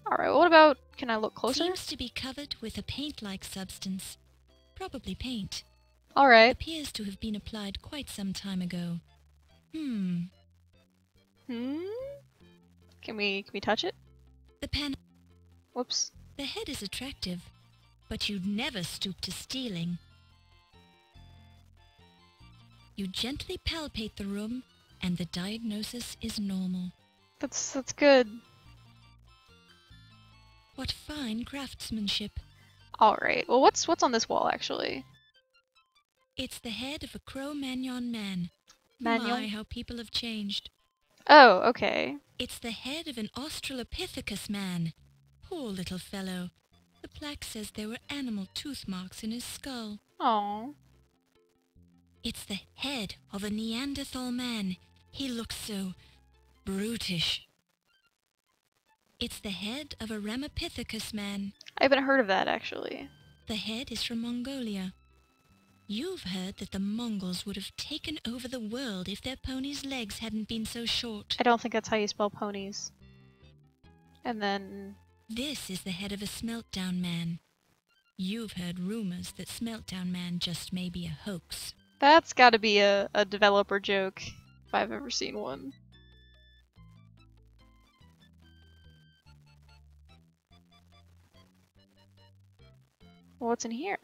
Alright, what about... Can I look closer? Seems to be covered with a paint-like substance. Probably paint. Alright. Appears to have been applied quite some time ago. Can we touch it? The pen... Whoops. The head is attractive, but you'd never stoop to stealing. You gently palpate the room, and the diagnosis is normal. That's good. What fine craftsmanship. Alright, well what's on this wall actually? It's the head of a Cro-Magnon man. Magnon? My, how people have changed. Oh, okay. It's the head of an Australopithecus man. Poor little fellow. The plaque says there were animal tooth marks in his skull. Aww. It's the head of a Neanderthal man. He looks so... brutish. It's the head of a Ramapithecus man. I haven't heard of that, actually. The head is from Mongolia. You've heard that the Mongols would have taken over the world if their ponies' legs hadn't been so short. I don't think that's how you spell ponies. And then... This is the head of a Smeltdown man. You've heard rumors that Smeltdown man just may be a hoax. That's gotta be a developer joke, if I've ever seen one. What's in here?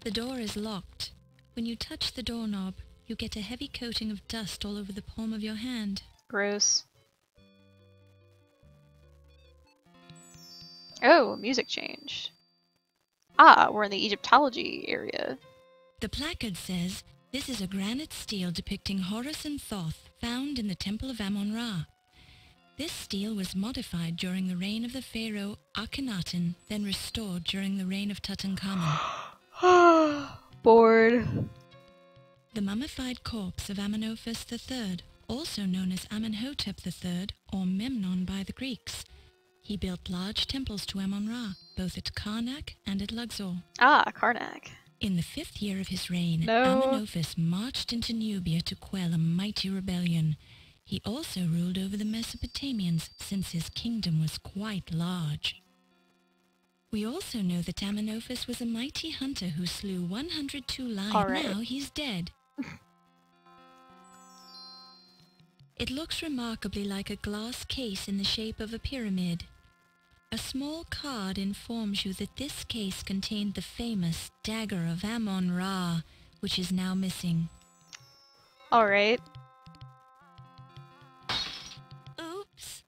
The door is locked. When you touch the doorknob, you get a heavy coating of dust all over the palm of your hand. Gross. Oh, music change. Ah, we're in the Egyptology area. The placard says, this is a granite stele depicting Horus and Thoth found in the Temple of Amun-Ra. This stele was modified during the reign of the pharaoh Akhenaten, then restored during the reign of Tutankhamun. Bored. The mummified corpse of Amenophis III, also known as Amenhotep III, or Memnon by the Greeks. He built large temples to Amun-Ra, both at Karnak and at Luxor. Ah, Karnak. In the 5th year of his reign, No. Amenophis marched into Nubia to quell a mighty rebellion. He also ruled over the Mesopotamians, since his kingdom was quite large. We also know that Amenophis was a mighty hunter who slew 102 lions. Alright. Now he's dead. It looks remarkably like a glass case in the shape of a pyramid. A small card informs you that this case contained the famous dagger of Amun-Ra, which is now missing. Alright. Oops.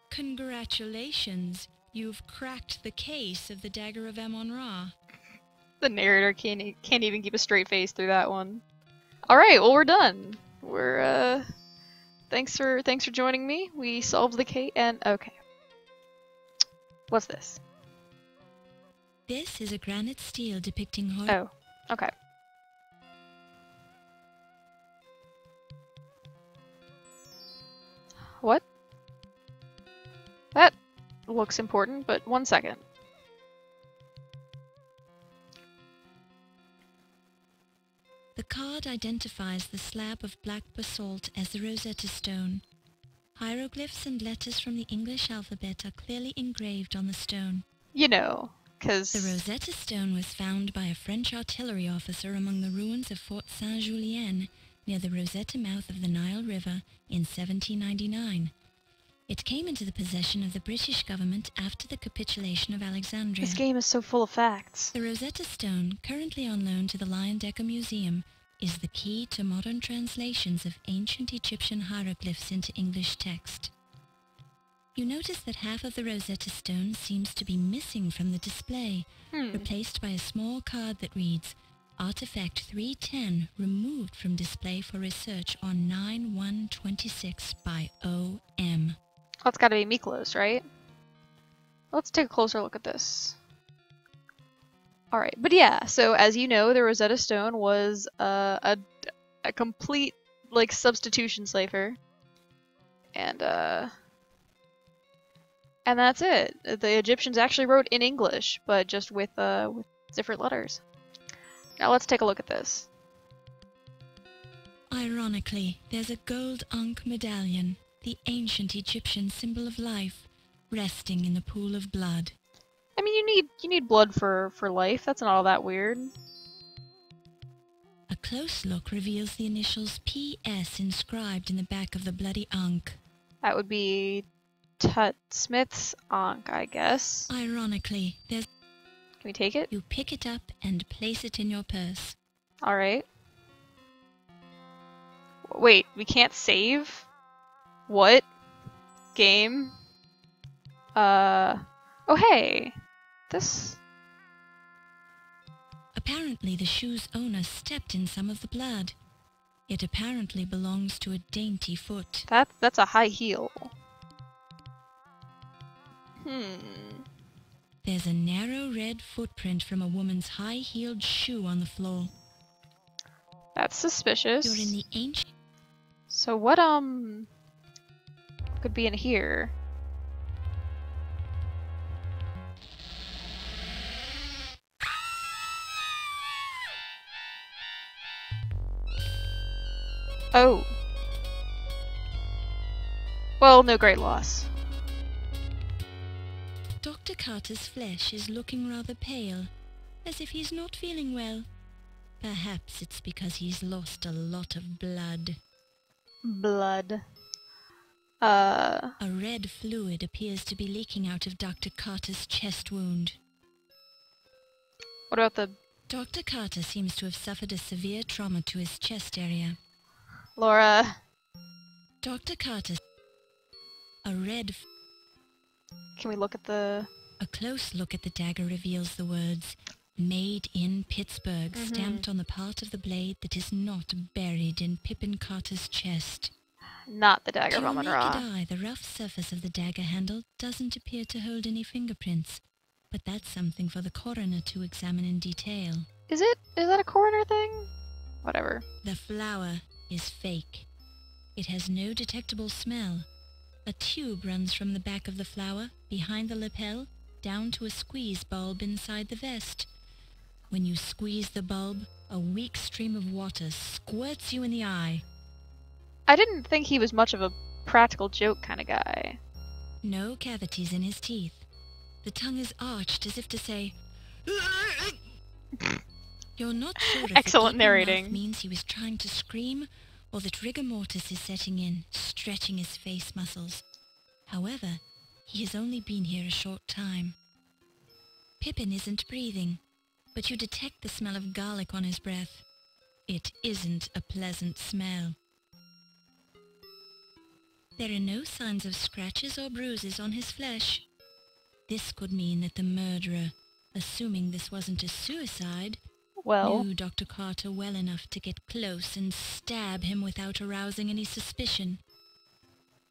Congratulations, you've cracked the case of the dagger of Amun-Ra. The narrator can't even keep a straight face through that one. Alright, well we're done. We're, Thanks for joining me. We solved the case and... Okay. What's this? This is a granite stele depicting Horus. Oh, okay. What? That looks important, but 1 second. The card identifies the slab of black basalt as the Rosetta Stone. Hieroglyphs and letters from the English alphabet are clearly engraved on the stone. You know, 'cause... The Rosetta Stone was found by a French artillery officer among the ruins of Fort Saint-Julien, near the Rosetta mouth of the Nile River, in 1799. It came into the possession of the British government after the capitulation of Alexandria. This game is so full of facts. The Rosetta Stone, currently on loan to the Leyendecker Museum, is the key to modern translations of ancient Egyptian hieroglyphs into English text. You notice that half of the Rosetta Stone seems to be missing from the display, replaced by a small card that reads, Artifact 310 removed from display for research on 9/1/26 by O.M. That's gotta be Miklos, right? Let's take a closer look at this. Alright, but yeah, so as you know, the Rosetta Stone was a complete like substitution cipher. And that's it. The Egyptians actually wrote in English, but just with different letters. Now let's take a look at this. Ironically, there's a gold Ankh medallion, the ancient Egyptian symbol of life, resting in the pool of blood. I mean, you need blood for life. That's not all that weird. A close look reveals the initials PS inscribed in the back of the bloody Ankh. That would be Tut Smith's Ankh, I guess. Ironically, there's... Can we take it? You pick it up and place it in your purse. Alright. Wait, we can't save? What? Game? Oh hey! This... Apparently the shoe's owner stepped in some of the blood. It apparently belongs to a dainty foot. That's a high heel. There's a narrow red footprint from a woman's high-heeled shoe on the floor. That's suspicious. You're in the ancient... So what, could be in here? Oh. Well, no great loss. Dr. Carter's flesh is looking rather pale, as if he's not feeling well. Perhaps it's because he's lost a lot of blood. Blood. A red fluid appears to be leaking out of Dr. Carter's chest wound. What about the... Dr. Carter seems to have suffered a severe trauma to his chest area. Laura. Dr. Carter... A red... Can we look at the... A close look at the dagger reveals the words, "Made in Pittsburgh," stamped on the part of the blade that is not buried in Pippin Carter's chest. Not the dagger To from your Ra. naked eye, the rough surface of the dagger handle doesn't appear to hold any fingerprints, but that's something for the coroner to examine in detail. Is that a coroner thing? Whatever. The flower is fake. It has no detectable smell. A tube runs from the back of the flower, behind the lapel, down to a squeeze bulb inside the vest. When you squeeze the bulb, a weak stream of water squirts you in the eye. I didn't think he was much of a practical joke kind of guy. No cavities in his teeth. The tongue is arched as if to say, You're not sure if Excellent the narrating. mouth means he was trying to scream, or that rigor mortis is setting in, stretching his face muscles. However, he has only been here a short time. Pippin isn't breathing, but you detect the smell of garlic on his breath. It isn't a pleasant smell. There are no signs of scratches or bruises on his flesh. This could mean that the murderer, assuming this wasn't a suicide, knew Dr. Carter well enough to get close and stab him without arousing any suspicion.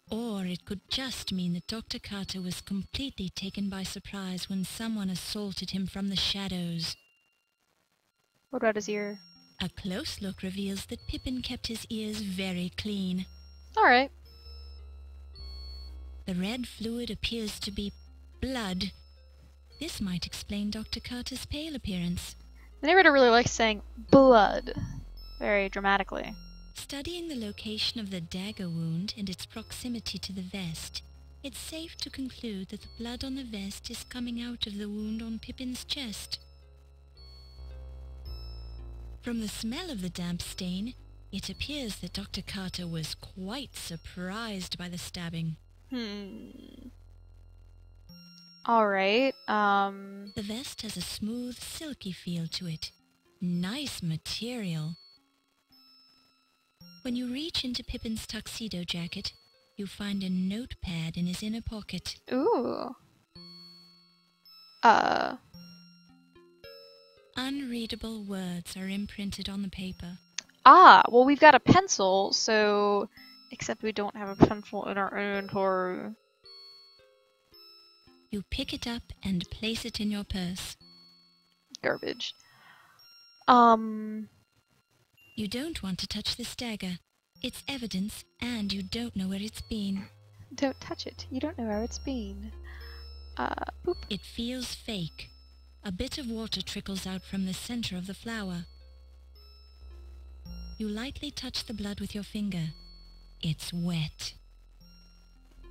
Or it could just mean that Dr. Carter was completely taken by surprise when someone assaulted him from the shadows. What about his ear? A close look reveals that Pippin kept his ears very clean. Alright. The red fluid appears to be blood. This might explain Dr. Carter's pale appearance. The narrator really likes saying blood very dramatically. Studying the location of the dagger wound and its proximity to the vest, it's safe to conclude that the blood on the vest is coming out of the wound on Pippin's chest. From the smell of the damp stain, it appears that Dr. Carter was quite surprised by the stabbing. Alright, The vest has a smooth, silky feel to it. Nice material. When you reach into Pippin's tuxedo jacket, you find a notepad in his inner pocket. Ooh. Unreadable words are imprinted on the paper. Ah, well we've got a pencil, so... Except we don't have a pencil in our inventory. You pick it up and place it in your purse. Garbage. You don't want to touch this dagger. It's evidence, and you don't know where it's been. Don't touch it. You don't know where it's been. Boop. It feels fake. A bit of water trickles out from the center of the flower. You lightly touch the blood with your finger. It's wet.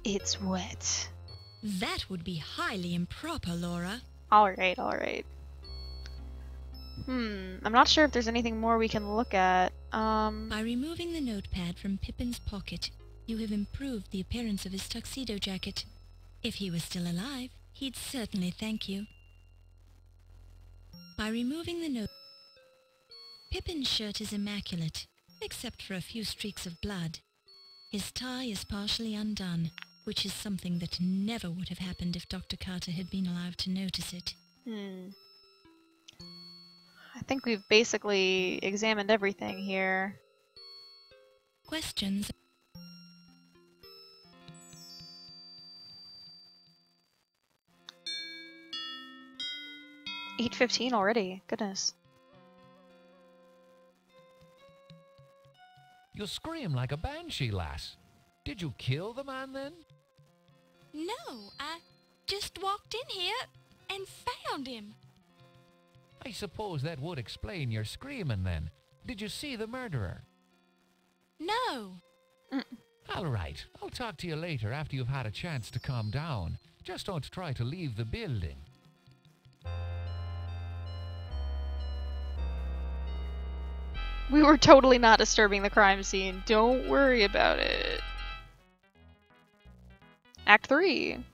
It's wet. That would be highly improper, Laura. Alright, alright. I'm not sure if there's anything more we can look at. By removing the notepad from Pippin's pocket, you have improved the appearance of his tuxedo jacket. If he was still alive, he'd certainly thank you. By removing the note... Pippin's shirt is immaculate, except for a few streaks of blood. His tie is partially undone, which is something that never would have happened if Dr. Carter had been alive to notice it. I think we've basically examined everything here. Questions? $8:15 already. Goodness. You scream like a banshee, lass. Did you kill the man then? No, I just walked in here and found him. I suppose that would explain your screaming then. Did you see the murderer? No. All right, I'll talk to you later after you've had a chance to calm down. Just don't try to leave the building. We were totally not disturbing the crime scene. Don't worry about it. Act 3.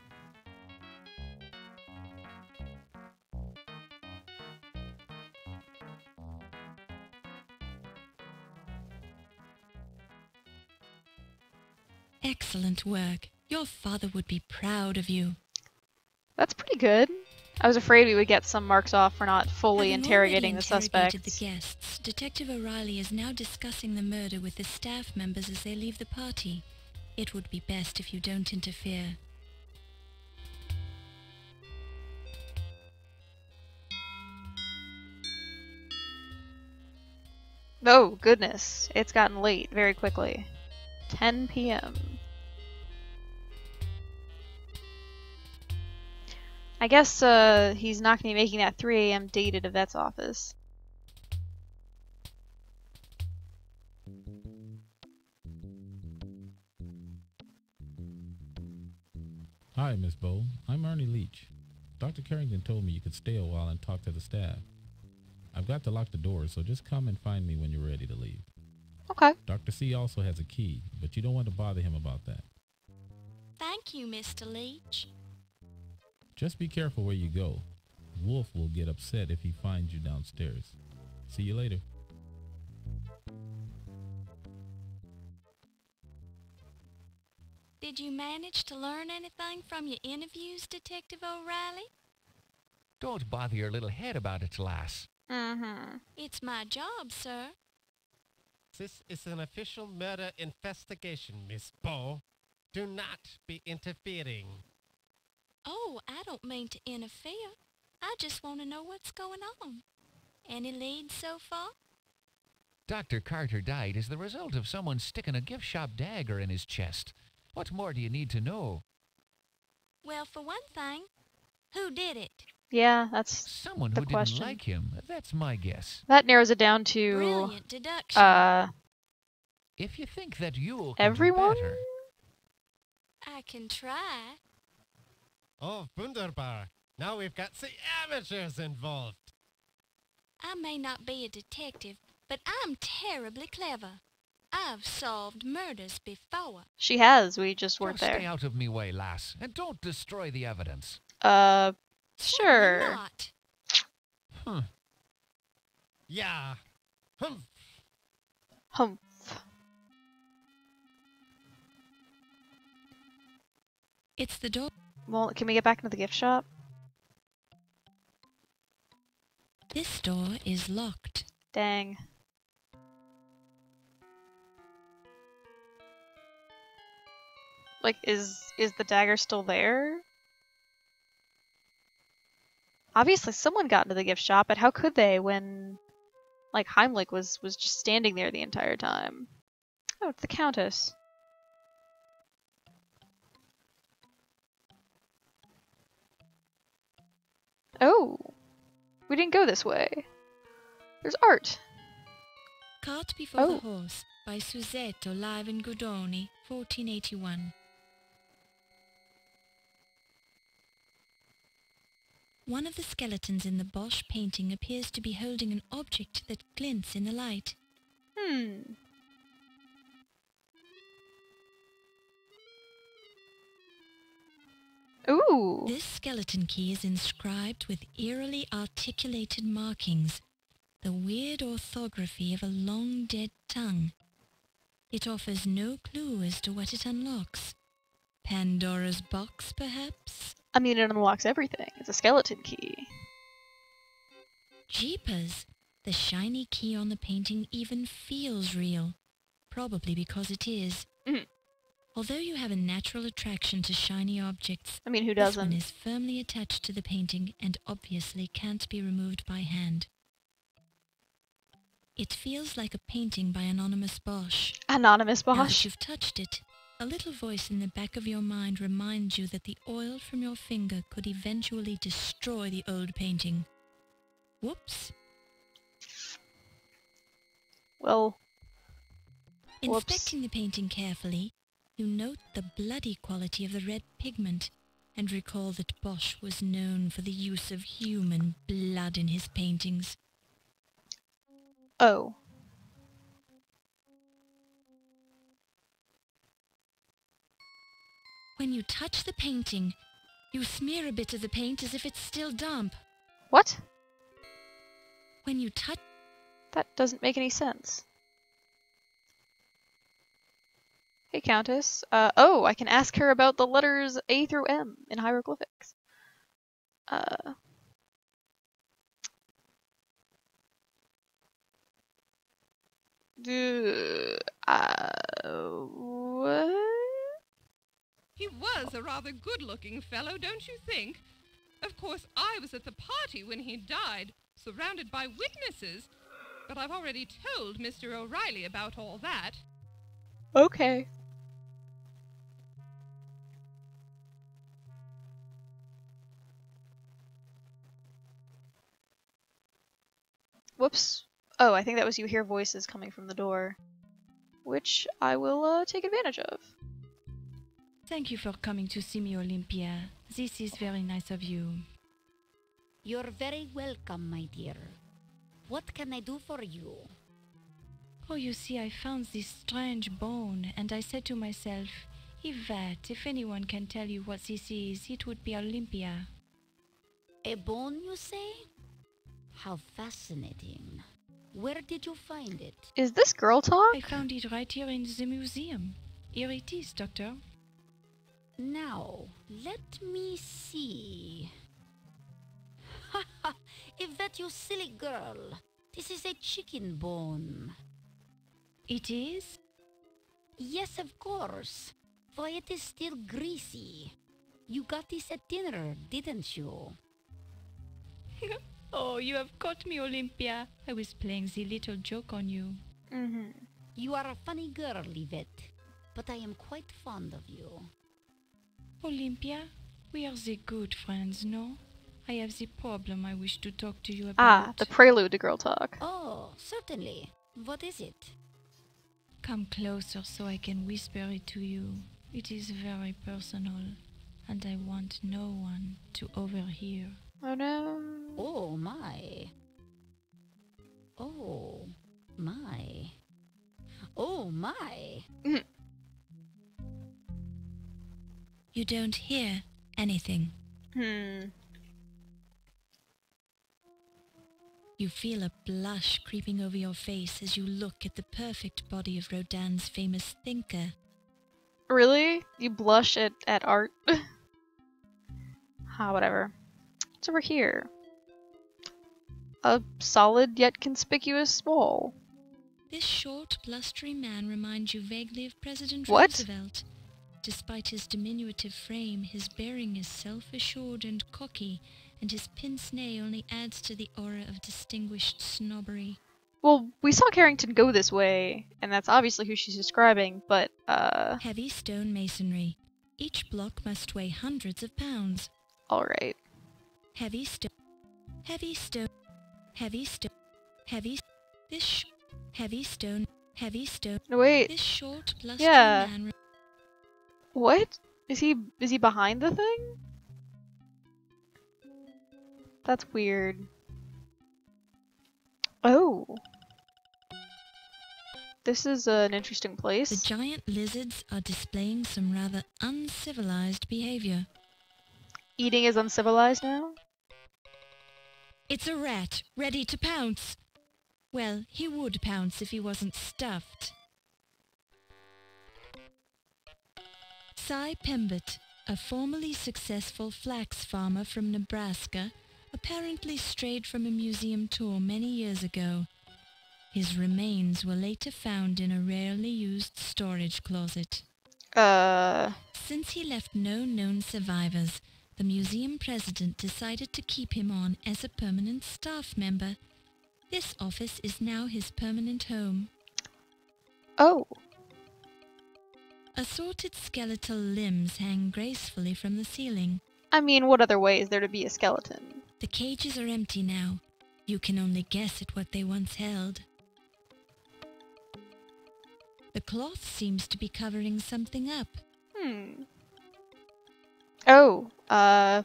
Excellent work. Your father would be proud of you. That's pretty good. I was afraid we would get some marks off for not fully Having interrogating the already interrogated suspects. the guests, Detective O'Reilly is now discussing the murder with the staff members as they leave the party. It would be best if you don't interfere. Oh, goodness. It's gotten late very quickly. 10 p.m. I guess he's not going to be making that 3 a.m. date at a vet's office. Hi, Miss Bowe. I'm Ernie Leach. Dr. Carrington told me you could stay a while and talk to the staff. I've got to lock the doors, so just come and find me when you're ready to leave. Okay. Dr. C also has a key, but you don't want to bother him about that. Thank you, Mr. Leach. Just be careful where you go. Wolf will get upset if he finds you downstairs. See you later. Did you manage to learn anything from your interviews, Detective O'Reilly? Don't bother your little head about it, lass. It's my job, sir. This is an official murder investigation, Miss Bowe. Do not be interfering. Oh, I don't mean to interfere. I just want to know what's going on. Any leads so far? Dr. Carter died as the result of someone sticking a gift shop dagger in his chest. What more do you need to know? Well, for one thing, who did it? Yeah, that's Someone the who question. didn't like him. That's my guess. That narrows it down to Brilliant deduction. If you think that you everyone? do better. I can try. Oh, wunderbar. Now we've got the amateurs involved. I may not be a detective, but I'm terribly clever. I've solved murders before. She has, we just weren't Stay there. out of me way, lass, and don't destroy the evidence. Sure. Not. Huh. Yeah. Humph. Humph. It's the door. Well, can we get back into the gift shop? This door is locked. Dang. Like, is the dagger still there? Obviously someone got into the gift shop, but how could they when, like, Heimlich was just standing there the entire time? Oh, it's the Countess. Oh, we didn't go this way. There's art. Cart Before the Horse by Susetto Live in Godoni, 1481. One of the skeletons in the Bosch painting appears to be holding an object that glints in the light. Ooh. This skeleton key is inscribed with eerily articulated markings, the weird orthography of a long-dead tongue. It offers no clue as to what it unlocks. Pandora's box, perhaps? I mean, it unlocks everything. It's a skeleton key. Jeepers! The shiny key on the painting even feels real. Probably because it is. Although you have a natural attraction to shiny objects, I mean, who this doesn't? one is firmly attached to the painting and obviously can't be removed by hand. It feels like a painting by Anonymous Bosch. Anonymous Now that Bosch? you've touched it, a little voice in the back of your mind reminds you that the oil from your finger could eventually destroy the old painting. Whoops. Well, Inspecting the painting carefully, you note the bloody quality of the red pigment and recall that Bosch was known for the use of human blood in his paintings. oh. When you touch the painting, you smear a bit of the paint as if it's still damp. What? When you touch... That doesn't make any sense. Hey, Countess. Oh, I can ask her about the letters A through M in hieroglyphics. What? He was a rather good-looking fellow, don't you think? Of course, I was at the party when he died, surrounded by witnesses, but I've already told Mr. O'Reilly about all that. Okay. Whoops. Oh, I think that was you hear voices coming from the door. Which I will take advantage of. Thank you for coming to see me, Olympia. This is very nice of you. You're very welcome, my dear. What can I do for you? Oh, you see, I found this strange bone, and I said to myself, Yvette, if anyone can tell you what this is, it would be Olympia. A bone, you say? How fascinating. Where did you find it? Is this girl talk? I found it right here in the museum. Here it is, Doctor. Now, let me see. Ha ha! Yvette, you silly girl. This is a chicken bone. It is? Yes, of course. For it is still greasy. You got this at dinner, didn't you? Oh, you have caught me, Olympia. I was playing the little joke on you. You are a funny girl, Yvette, but I am quite fond of you. Olympia, we are the good friends, no? I have the problem I wish to talk to you about. Ah, the prelude to girl talk. Oh, certainly. What is it? Come closer so I can whisper it to you. It is very personal, and I want no one to overhear. Oh no. Oh my. Oh my. Oh my. You don't hear anything. You feel a blush creeping over your face as you look at the perfect body of Rodin's famous thinker. Really? You blush at art? Whatever. What's over here? A solid yet conspicuous wall. This short, blustery man reminds you vaguely of President What? Roosevelt. Despite his diminutive frame, his bearing is self-assured and cocky, and his pince-nez only adds to the aura of distinguished snobbery. Well, we saw Carrington go this way, and that's obviously who she's describing, but, Heavy stone masonry. Each block must weigh hundreds of pounds. alright. Heavy stone. Heavy stone. Heavy stone. Heavy. Heavy stone. Heavy stone. No, wait. This short, blustering Yeah. man. What? Is he behind the thing? That's weird. Oh. This is an interesting place. The giant lizards are displaying some rather uncivilized behavior. Eating is uncivilized now? It's a rat, ready to pounce. Well, he would pounce if he wasn't stuffed. Cy Pembert, a formerly successful flax farmer from Nebraska, apparently strayed from a museum tour many years ago. His remains were later found in a rarely used storage closet. Since he left no known survivors, the museum president decided to keep him on as a permanent staff member. This office is now his permanent home. Oh. Assorted skeletal limbs hang gracefully from the ceiling. I mean, what other way is there to be a skeleton? The cages are empty now. You can only guess at what they once held. The cloth seems to be covering something up. Oh, well,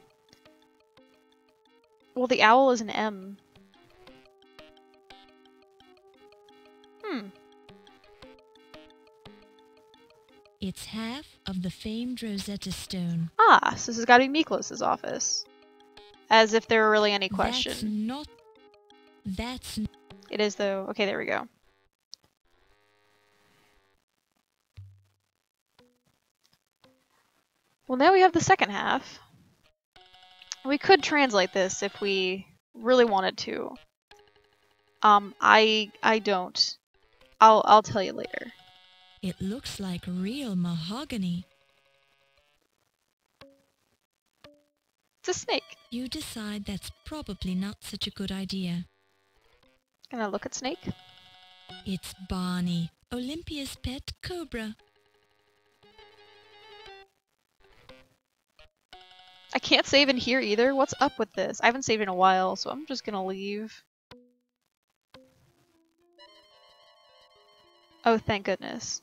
the owl is an M. It's half of the famed Rosetta Stone. Ah, so this has got to be Miklos' office. As if there were really any question. That's It is, though. Okay, there we go. Well, now we have the second half. We could translate this if we really wanted to. I don't. I'll tell you later. It looks like real mahogany. It's a snake. You decide that's probably not such a good idea. Can I look at Snake? It's Barney, Olympia's pet cobra. I can't save in here either. What's up with this? I haven't saved in a while, so I'm just gonna leave. Oh, thank goodness.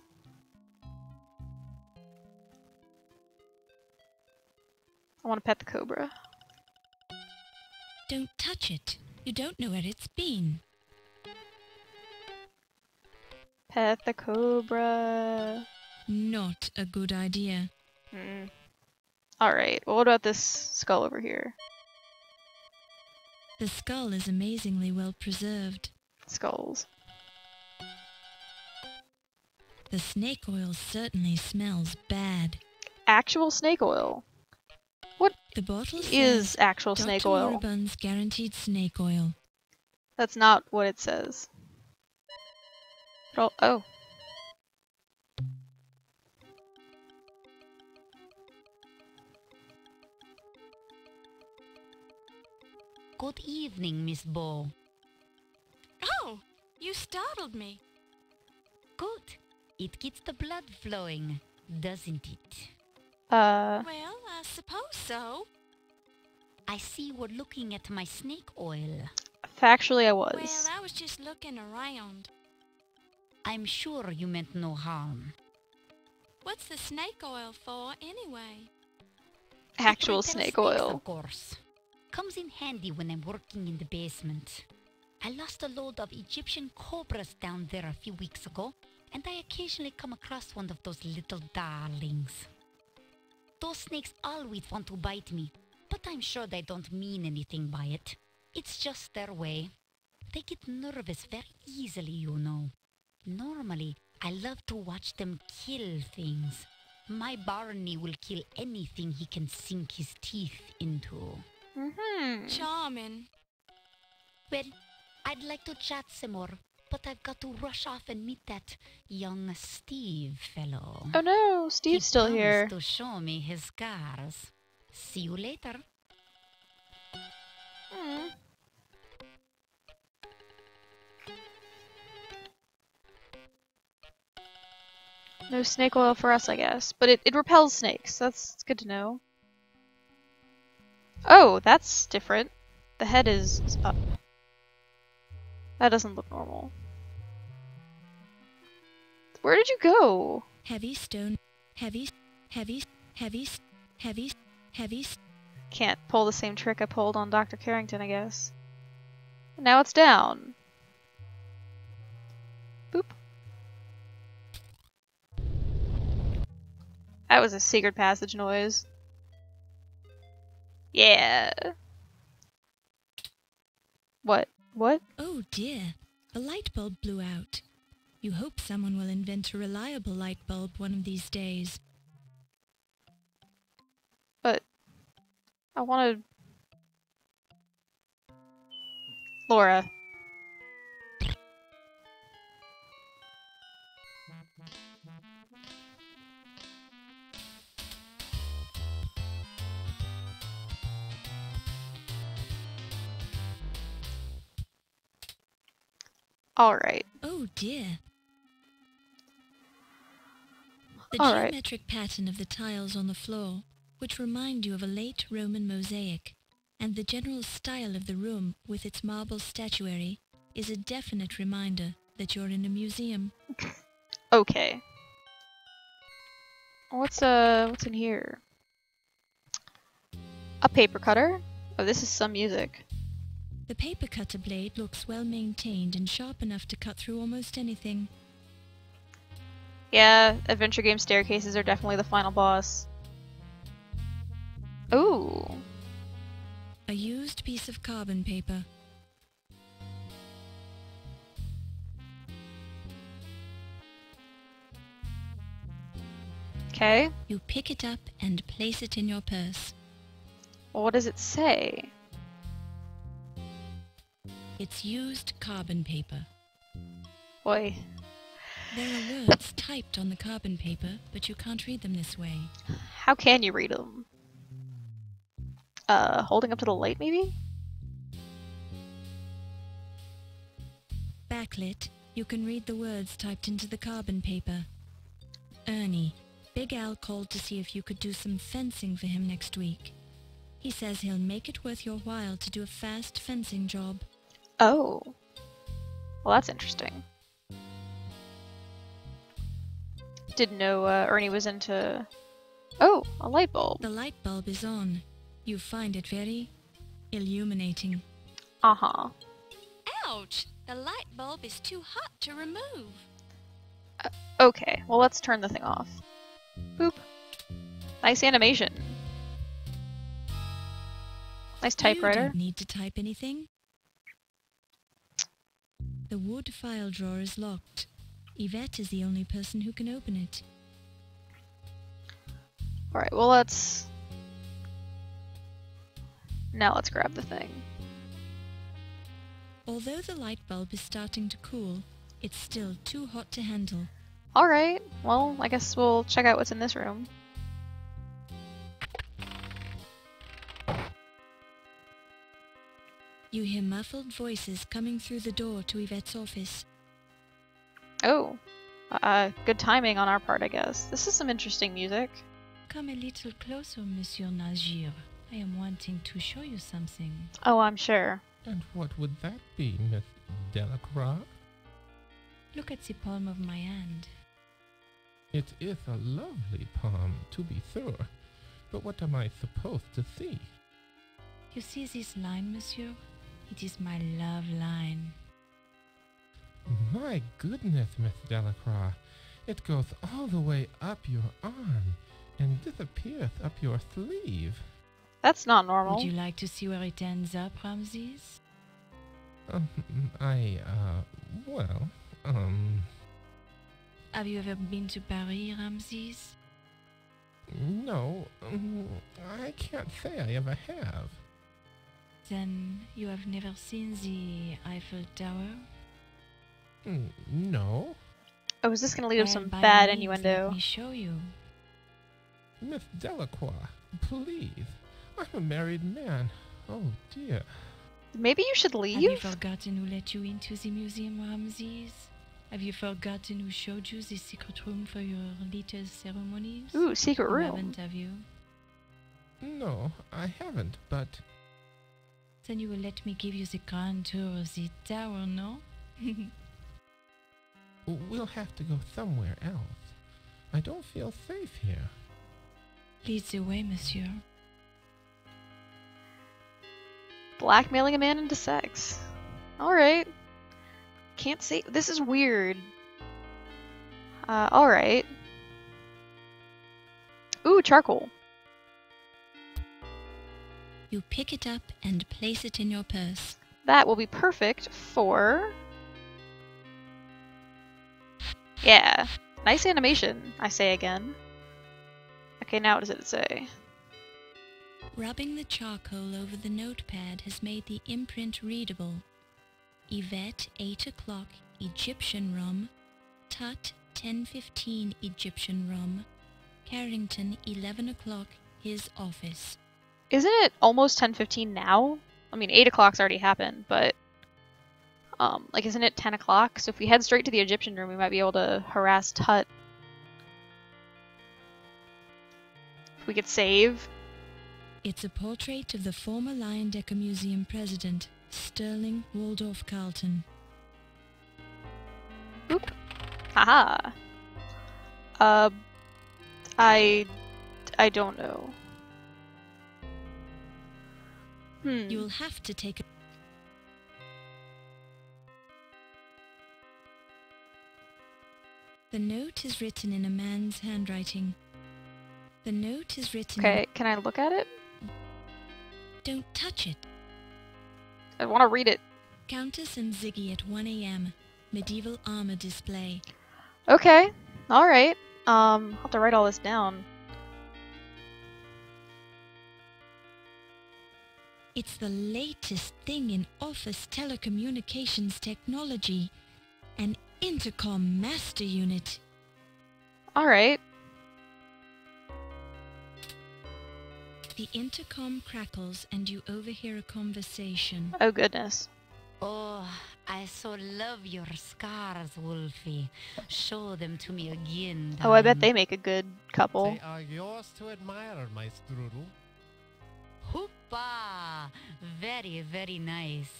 I want to pet the cobra. Don't touch it. You don't know where it's been. Pet the cobra. Not a good idea. Alright, well, what about this skull over here? The skull is amazingly well preserved. Skulls. The snake oil certainly smells bad. Actual snake oil? What the bottle is actual snake Dr. oil? Moribund's guaranteed snake oil. That's not what it says. Oh. Good evening, Miss Bow. Oh, you startled me. Good. It gets the blood flowing, doesn't it? Well, I suppose so. I see we're looking at my snake oil. Factually, I was. Well, I was just looking around. I'm sure you meant no harm. What's the snake oil for, anyway? Actual To prepare snake snakes, oil. Of course. Comes in handy when I'm working in the basement. I lost a load of Egyptian cobras down there a few weeks ago, and I occasionally come across one of those little darlings. Those snakes always want to bite me, but I'm sure they don't mean anything by it. It's just their way. They get nervous very easily, you know. Normally, I love to watch them kill things. My Barney will kill anything he can sink his teeth into. Charming. Well, I'd like to chat some more, but I've got to rush off and meet that young Steve fellow. Oh no, Steve's still here. He promised to show me his scars. See you later. No snake oil for us, I guess. But it repels snakes. That's good to know. Oh, that's different. The head is up. That doesn't look normal. Where did you go? Heavy stone. Heavy. Can't pull the same trick I pulled on Dr. Carrington, I guess. Now it's down. Boop. That was a secret passage noise. Yeah. What? What? Oh dear. A light bulb blew out. You hope someone will invent a reliable light bulb one of these days. But I wanted Laura. Alright. Oh dear. The All right. geometric pattern of the tiles on the floor, which remind you of a late Roman mosaic, and the general style of the room with its marble statuary, is a definite reminder that you're in a museum. Okay. What's in here? A paper cutter? Oh, this is some music. The paper cutter blade looks well maintained and sharp enough to cut through almost anything. Yeah, adventure game staircases are definitely the final boss. Ooh. A used piece of carbon paper. Okay. You pick it up and place it in your purse. Well, what does it say? It's used carbon paper. Boy. There are words typed on the carbon paper, but you can't read them this way. How can you read them? Holding up to the light, maybe? Backlit, you can read the words typed into the carbon paper. Ernie, Big Al called to see if you could do some fencing for him next week. He says he'll make it worth your while to do a fast fencing job. Oh. Well, that's interesting. Didn't know Ernie was into... Oh, a light bulb. The light bulb is on. You find it very illuminating. Uh-huh. Ouch! The light bulb is too hot to remove. Okay, well let's turn the thing off. Boop. Nice animation. Nice typewriter. You don't need to type anything. The wood file drawer is locked. Yvette is the only person who can open it. Alright, well let's... Now let's grab the thing. Although the light bulb is starting to cool, it's still too hot to handle. Alright, well, I guess we'll check out what's in this room. You hear muffled voices coming through the door to Yvette's office. Oh. Good timing on our part, I guess. This is some interesting music. Come a little closer, Monsieur Najir. I am wanting to show you something. Oh, I'm sure. And what would that be, Miss Delacroix? Look at the palm of my hand. It is a lovely palm, to be sure. But what am I supposed to see? You see this line, monsieur? It is my love line. My goodness, Miss Delacroix. It goes all the way up your arm and disappears up your sleeve. That's not normal. Would you like to see where it ends up, Ramses? Have you ever been to Paris, Ramses? No, I can't say I ever have. Then you have never seen the Eiffel Tower? No. Oh, is this going to lead to some By bad all means, innuendo? Let me show you. Miss Delacroix, please. I'm a married man. Oh, dear. Maybe you should Have you leave? forgotten who let you into the museum, Ramses? Have you forgotten who showed you the secret room for your little ceremonies? Ooh, secret You room. haven't, have you? No, I haven't, but Then you will let me give you the grand tour of the tower, no? we'll have to go somewhere else. I don't feel safe here. Lead the way, monsieur. Blackmailing a man into sex. Alright. Can't say. This is weird. Alright. Ooh, charcoal. You pick it up and place it in your purse. That will be perfect for... Yeah. Nice animation, I say again. Okay, now what does it say? Rubbing the charcoal over the notepad has made the imprint readable. Yvette, 8 o'clock, Egyptian rum. Tut, 10:15, Egyptian rum. Carrington, 11 o'clock, his office. Isn't it almost 10:15 now? I mean, 8 o'clock's already happened, but... like, isn't it 10 o'clock? So if we head straight to the Egyptian room, we might be able to harass Tut. If we could save. It's a portrait of the former Leyendecker Museum president, Sterling Waldorf Carlton. Oop. Haha. I don't know. You'll have to take a... The note is written in a man's handwriting. The note is written Okay, can I look at it? Don't touch it. I want to read it. Countess and Ziggy at 1 a.m. Medieval armor display. Okay. Alright. I'll have to write all this down. It's the latest thing in office telecommunications technology. An intercom master unit. Alright. The intercom crackles and you overhear a conversation. Oh goodness. Oh, I so love your scars, Wolfie. Show them to me again. Oh, I bet darling. they make a good couple. They are yours to admire, my strudel. Hoopa! Very, very nice.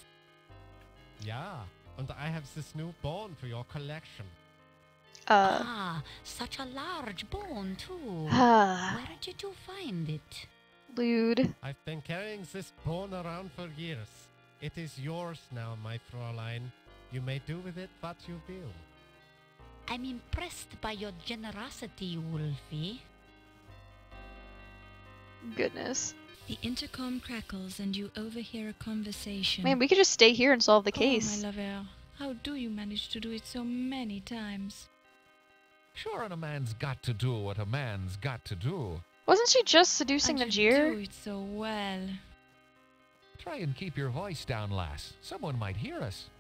Yeah, and I have this new bone for your collection. Ah, such a large bone, too. Ah. Where did you find it? Lewd. I've been carrying this bone around for years. It is yours now, my Fräulein. You may do with it what you will. I'm impressed by your generosity, Wolfie. Goodness. The intercom crackles and you overhear a conversation. Man, we could just stay here and solve the Oh, case. my lover, how do you manage to do it so many times? Sure, and a man's got to do what a man's got to do. Wasn't she just seducing And the you Najir? do it so well. Try and keep your voice down, lass. Someone might hear us.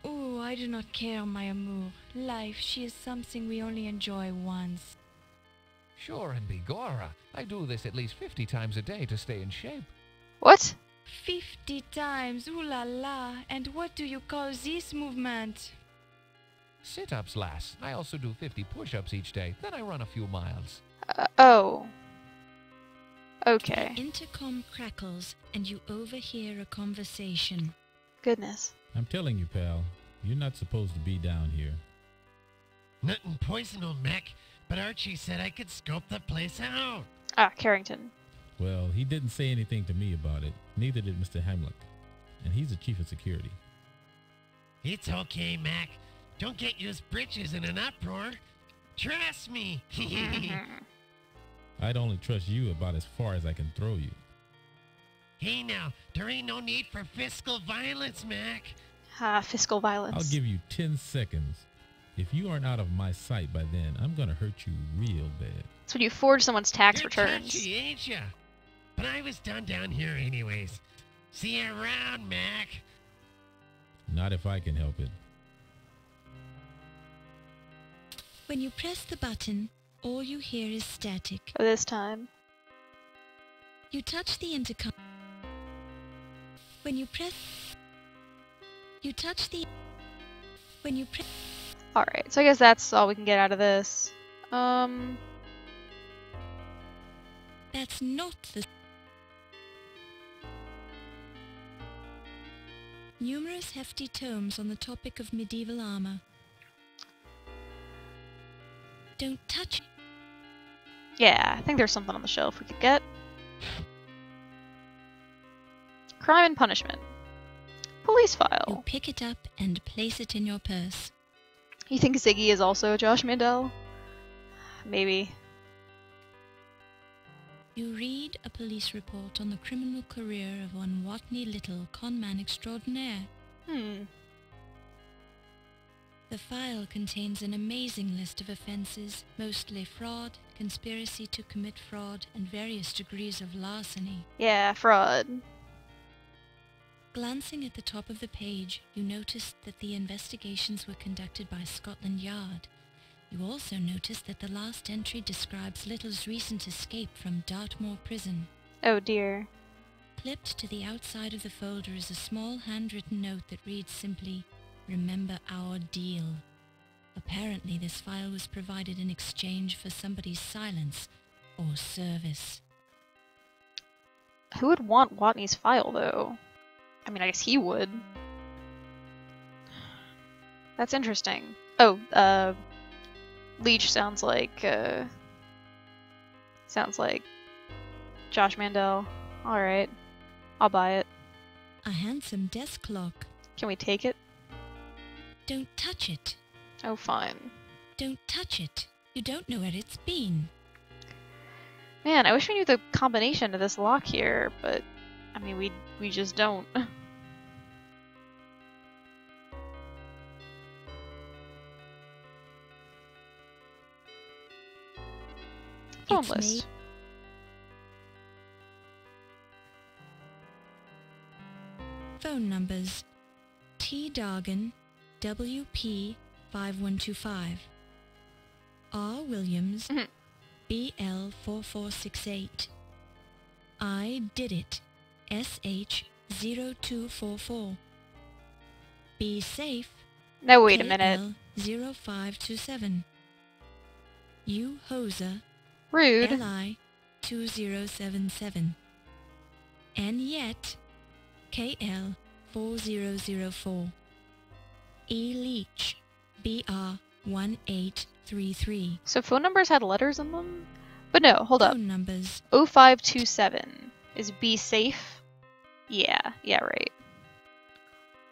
Oh, I do not care, my amour. Life, she is something we only enjoy once. Sure, and begorra, I do this at least 50 times a day to stay in shape. What? 50 times, ooh la la. And what do you call this movement? Sit-ups, lass. I also do 50 push-ups each day. Then I run a few miles. Oh. Okay. The intercom crackles and you overhear a conversation. Goodness. I'm telling you, pal, you're not supposed to be down here. Nothing poison, old Mac, but Archie said I could scope the place out. Ah, Carrington. Well, he didn't say anything to me about it. Neither did Mr. Hamlick. And he's the chief of security. It's okay, Mac. Don't get your britches in an uproar. Trust me. I'd only trust you about as far as I can throw you. Hey now, there ain't no need for fiscal violence, Mac. Ah, fiscal violence. I'll give you 10 seconds. If you aren't out of my sight by then, I'm gonna hurt you real bad. It's when you forge someone's tax You're returns. touchy, ain't ya? But I was done down here anyways. See you around, Mac. Not if I can help it. When you press the button, all you hear is static. Oh, this time. You touch the intercom. When you press... You touch the... When you press... Alright, so I guess that's all we can get out of this. That's not the... Numerous hefty tomes on the topic of medieval armor. Don't touch it. Yeah, I think there's something on the shelf we could get. Crime and Punishment. Police You file. pick it up and place it in your purse. You think Ziggy is also Josh Mandel? Maybe. You read a police report on the criminal career of one Watney Little, conman extraordinaire. The file contains an amazing list of offences, mostly fraud, conspiracy to commit fraud, and various degrees of larceny. Yeah, fraud. Glancing at the top of the page, you noticed that the investigations were conducted by Scotland Yard. You also noticed that the last entry describes Little's recent escape from Dartmoor prison. Oh dear. Clipped to the outside of the folder is a small handwritten note that reads simply, "Remember our deal." Apparently this file was provided in exchange for somebody's silence or service. Who would want Watney's file, though? I mean, I guess he would. That's interesting. Oh, Leech sounds like Josh Mandel. Alright. I'll buy it. A handsome desk clock. Can we take it? Don't touch it. Oh, fine. Don't touch it. You don't know where it's been. Man, I wish we knew the combination to this lock here, but I mean, we just don't. Phone It's list. me. Phone numbers: T. Dargan, WP 5125. R. Williams, BL 4468. I did it, SH 0244. Be safe. No, wait a minute. KL 0527. U. Hoser, Rude. LI 2077. And yet, KL 4004. E. Leach, BR 1833. So phone numbers had letters in them? But no, hold up. Phone numbers: 0527 is be safe? Yeah, right.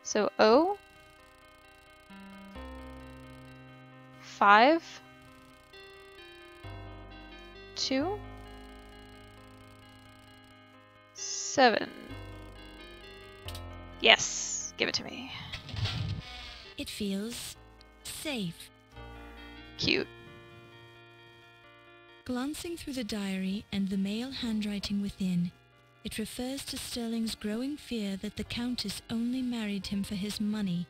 So O 5 2 7. Yes, give it to me. It feels safe. Cute. Glancing through the diary and the male handwriting within, it refers to Sterling's growing fear that the Countess only married him for his money,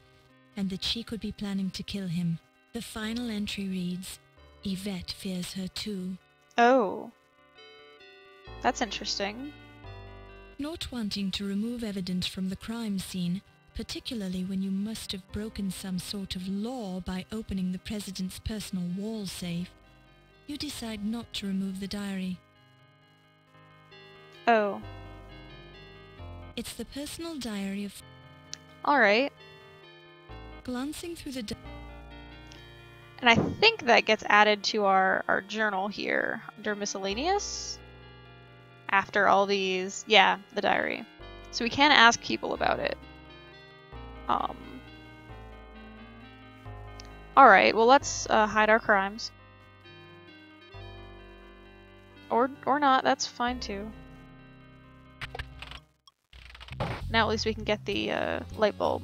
and that she could be planning to kill him. The final entry reads, Yvette fears her too. Oh. That's interesting. Not wanting to remove evidence from the crime scene, particularly when you must have broken some sort of law by opening the President's personal wall safe, you decide not to remove the diary. Oh. It's the personal diary of... Alright. Glancing through the And I think that gets added to our journal here under miscellaneous. After all these, yeah, the diary. So we can ask people about it. Alright, well let's hide our crimes. Or not, that's fine too. Now at least we can get the light bulb.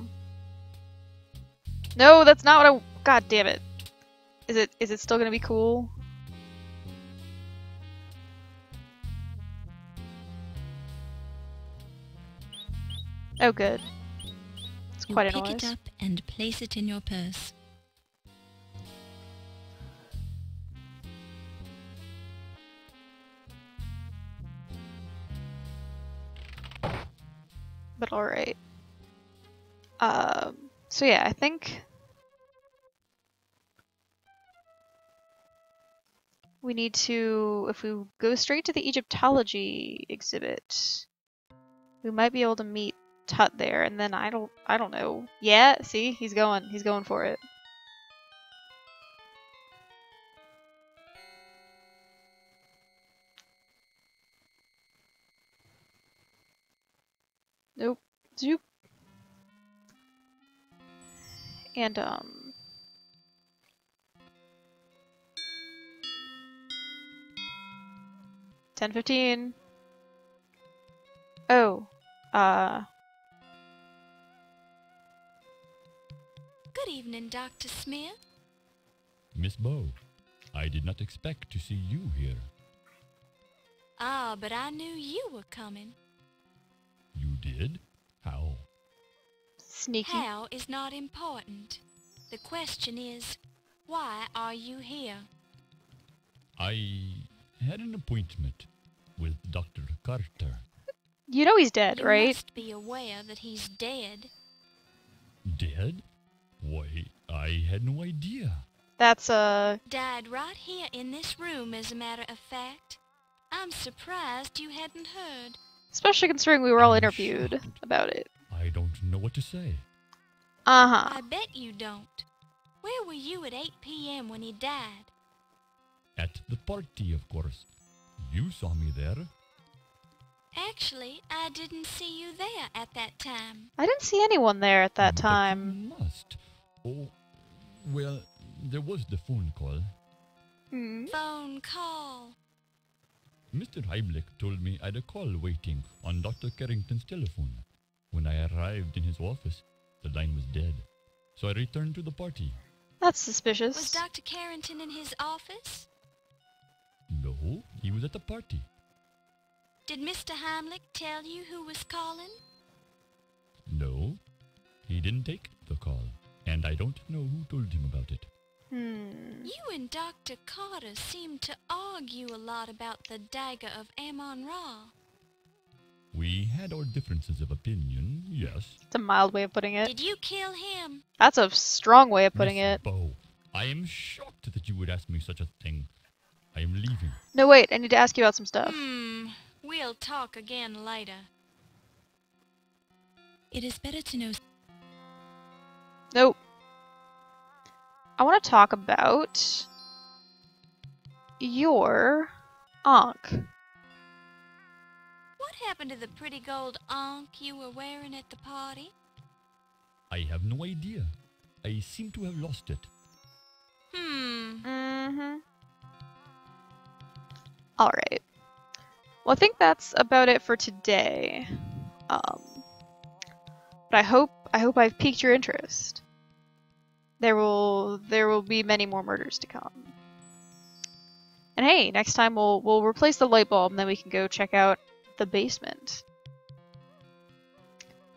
No, that's not what I... God damn it. Is it still gonna be cool? Oh good. It's quite a pick noise. it up and place it in your purse. But alright. So yeah, I think we need to, if we go straight to the Egyptology exhibit, we might be able to meet Tut there, and then I don't know. Yeah, see, he's going for it. Nope. Zoop. And 10:15. Oh, Good evening, Dr. Smith. Miss Bow, I did not expect to see you here. Ah, but I knew you were coming. You did? How? Sneaky. How is not important. The question is, why are you here? I had an appointment with Dr. Carter. You know he's dead, right? You must be aware that he's dead. Dead? Why, I had no idea. That's Died right here in this room, as a matter of fact. I'm surprised you hadn't heard. especially considering we were all interviewed about it. I don't know what to say. Uh-huh. I bet you don't. Where were you at 8 p.m. when he died? At the party, of course. You saw me there. Actually, I didn't see you there at that time. I didn't see anyone there at that time. You must. Oh, well, there was the phone call. Phone call. Mr. Heimlich told me I had a call waiting on Dr. Carrington's telephone. When I arrived in his office, the line was dead. So I returned to the party. That's suspicious. Was Dr. Carrington in his office? No, he was at the party. Did Mr. Heimlich tell you who was calling? No, he didn't take the call. And I don't know who told him about it. You and Dr. Carter seem to argue a lot about the dagger of Amun-Ra. We had our differences of opinion, yes. It's a mild way of putting it. Did you kill him? That's a strong way of putting Miss it. Bow, I am shocked that you would ask me such a thing. I am leaving. No, wait, I need to ask you about some stuff. We'll talk again later. It is better to know. Nope. I want to talk about your Ankh. What happened to the pretty gold ankh you were wearing at the party? I have no idea. I seem to have lost it. Alright. Well, I think that's about it for today. But I hope I've piqued your interest. There will be many more murders to come. And hey, next time we'll replace the light bulb and then we can go check out the basement.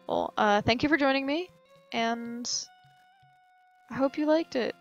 Well, thank you for joining me, and I hope you liked it.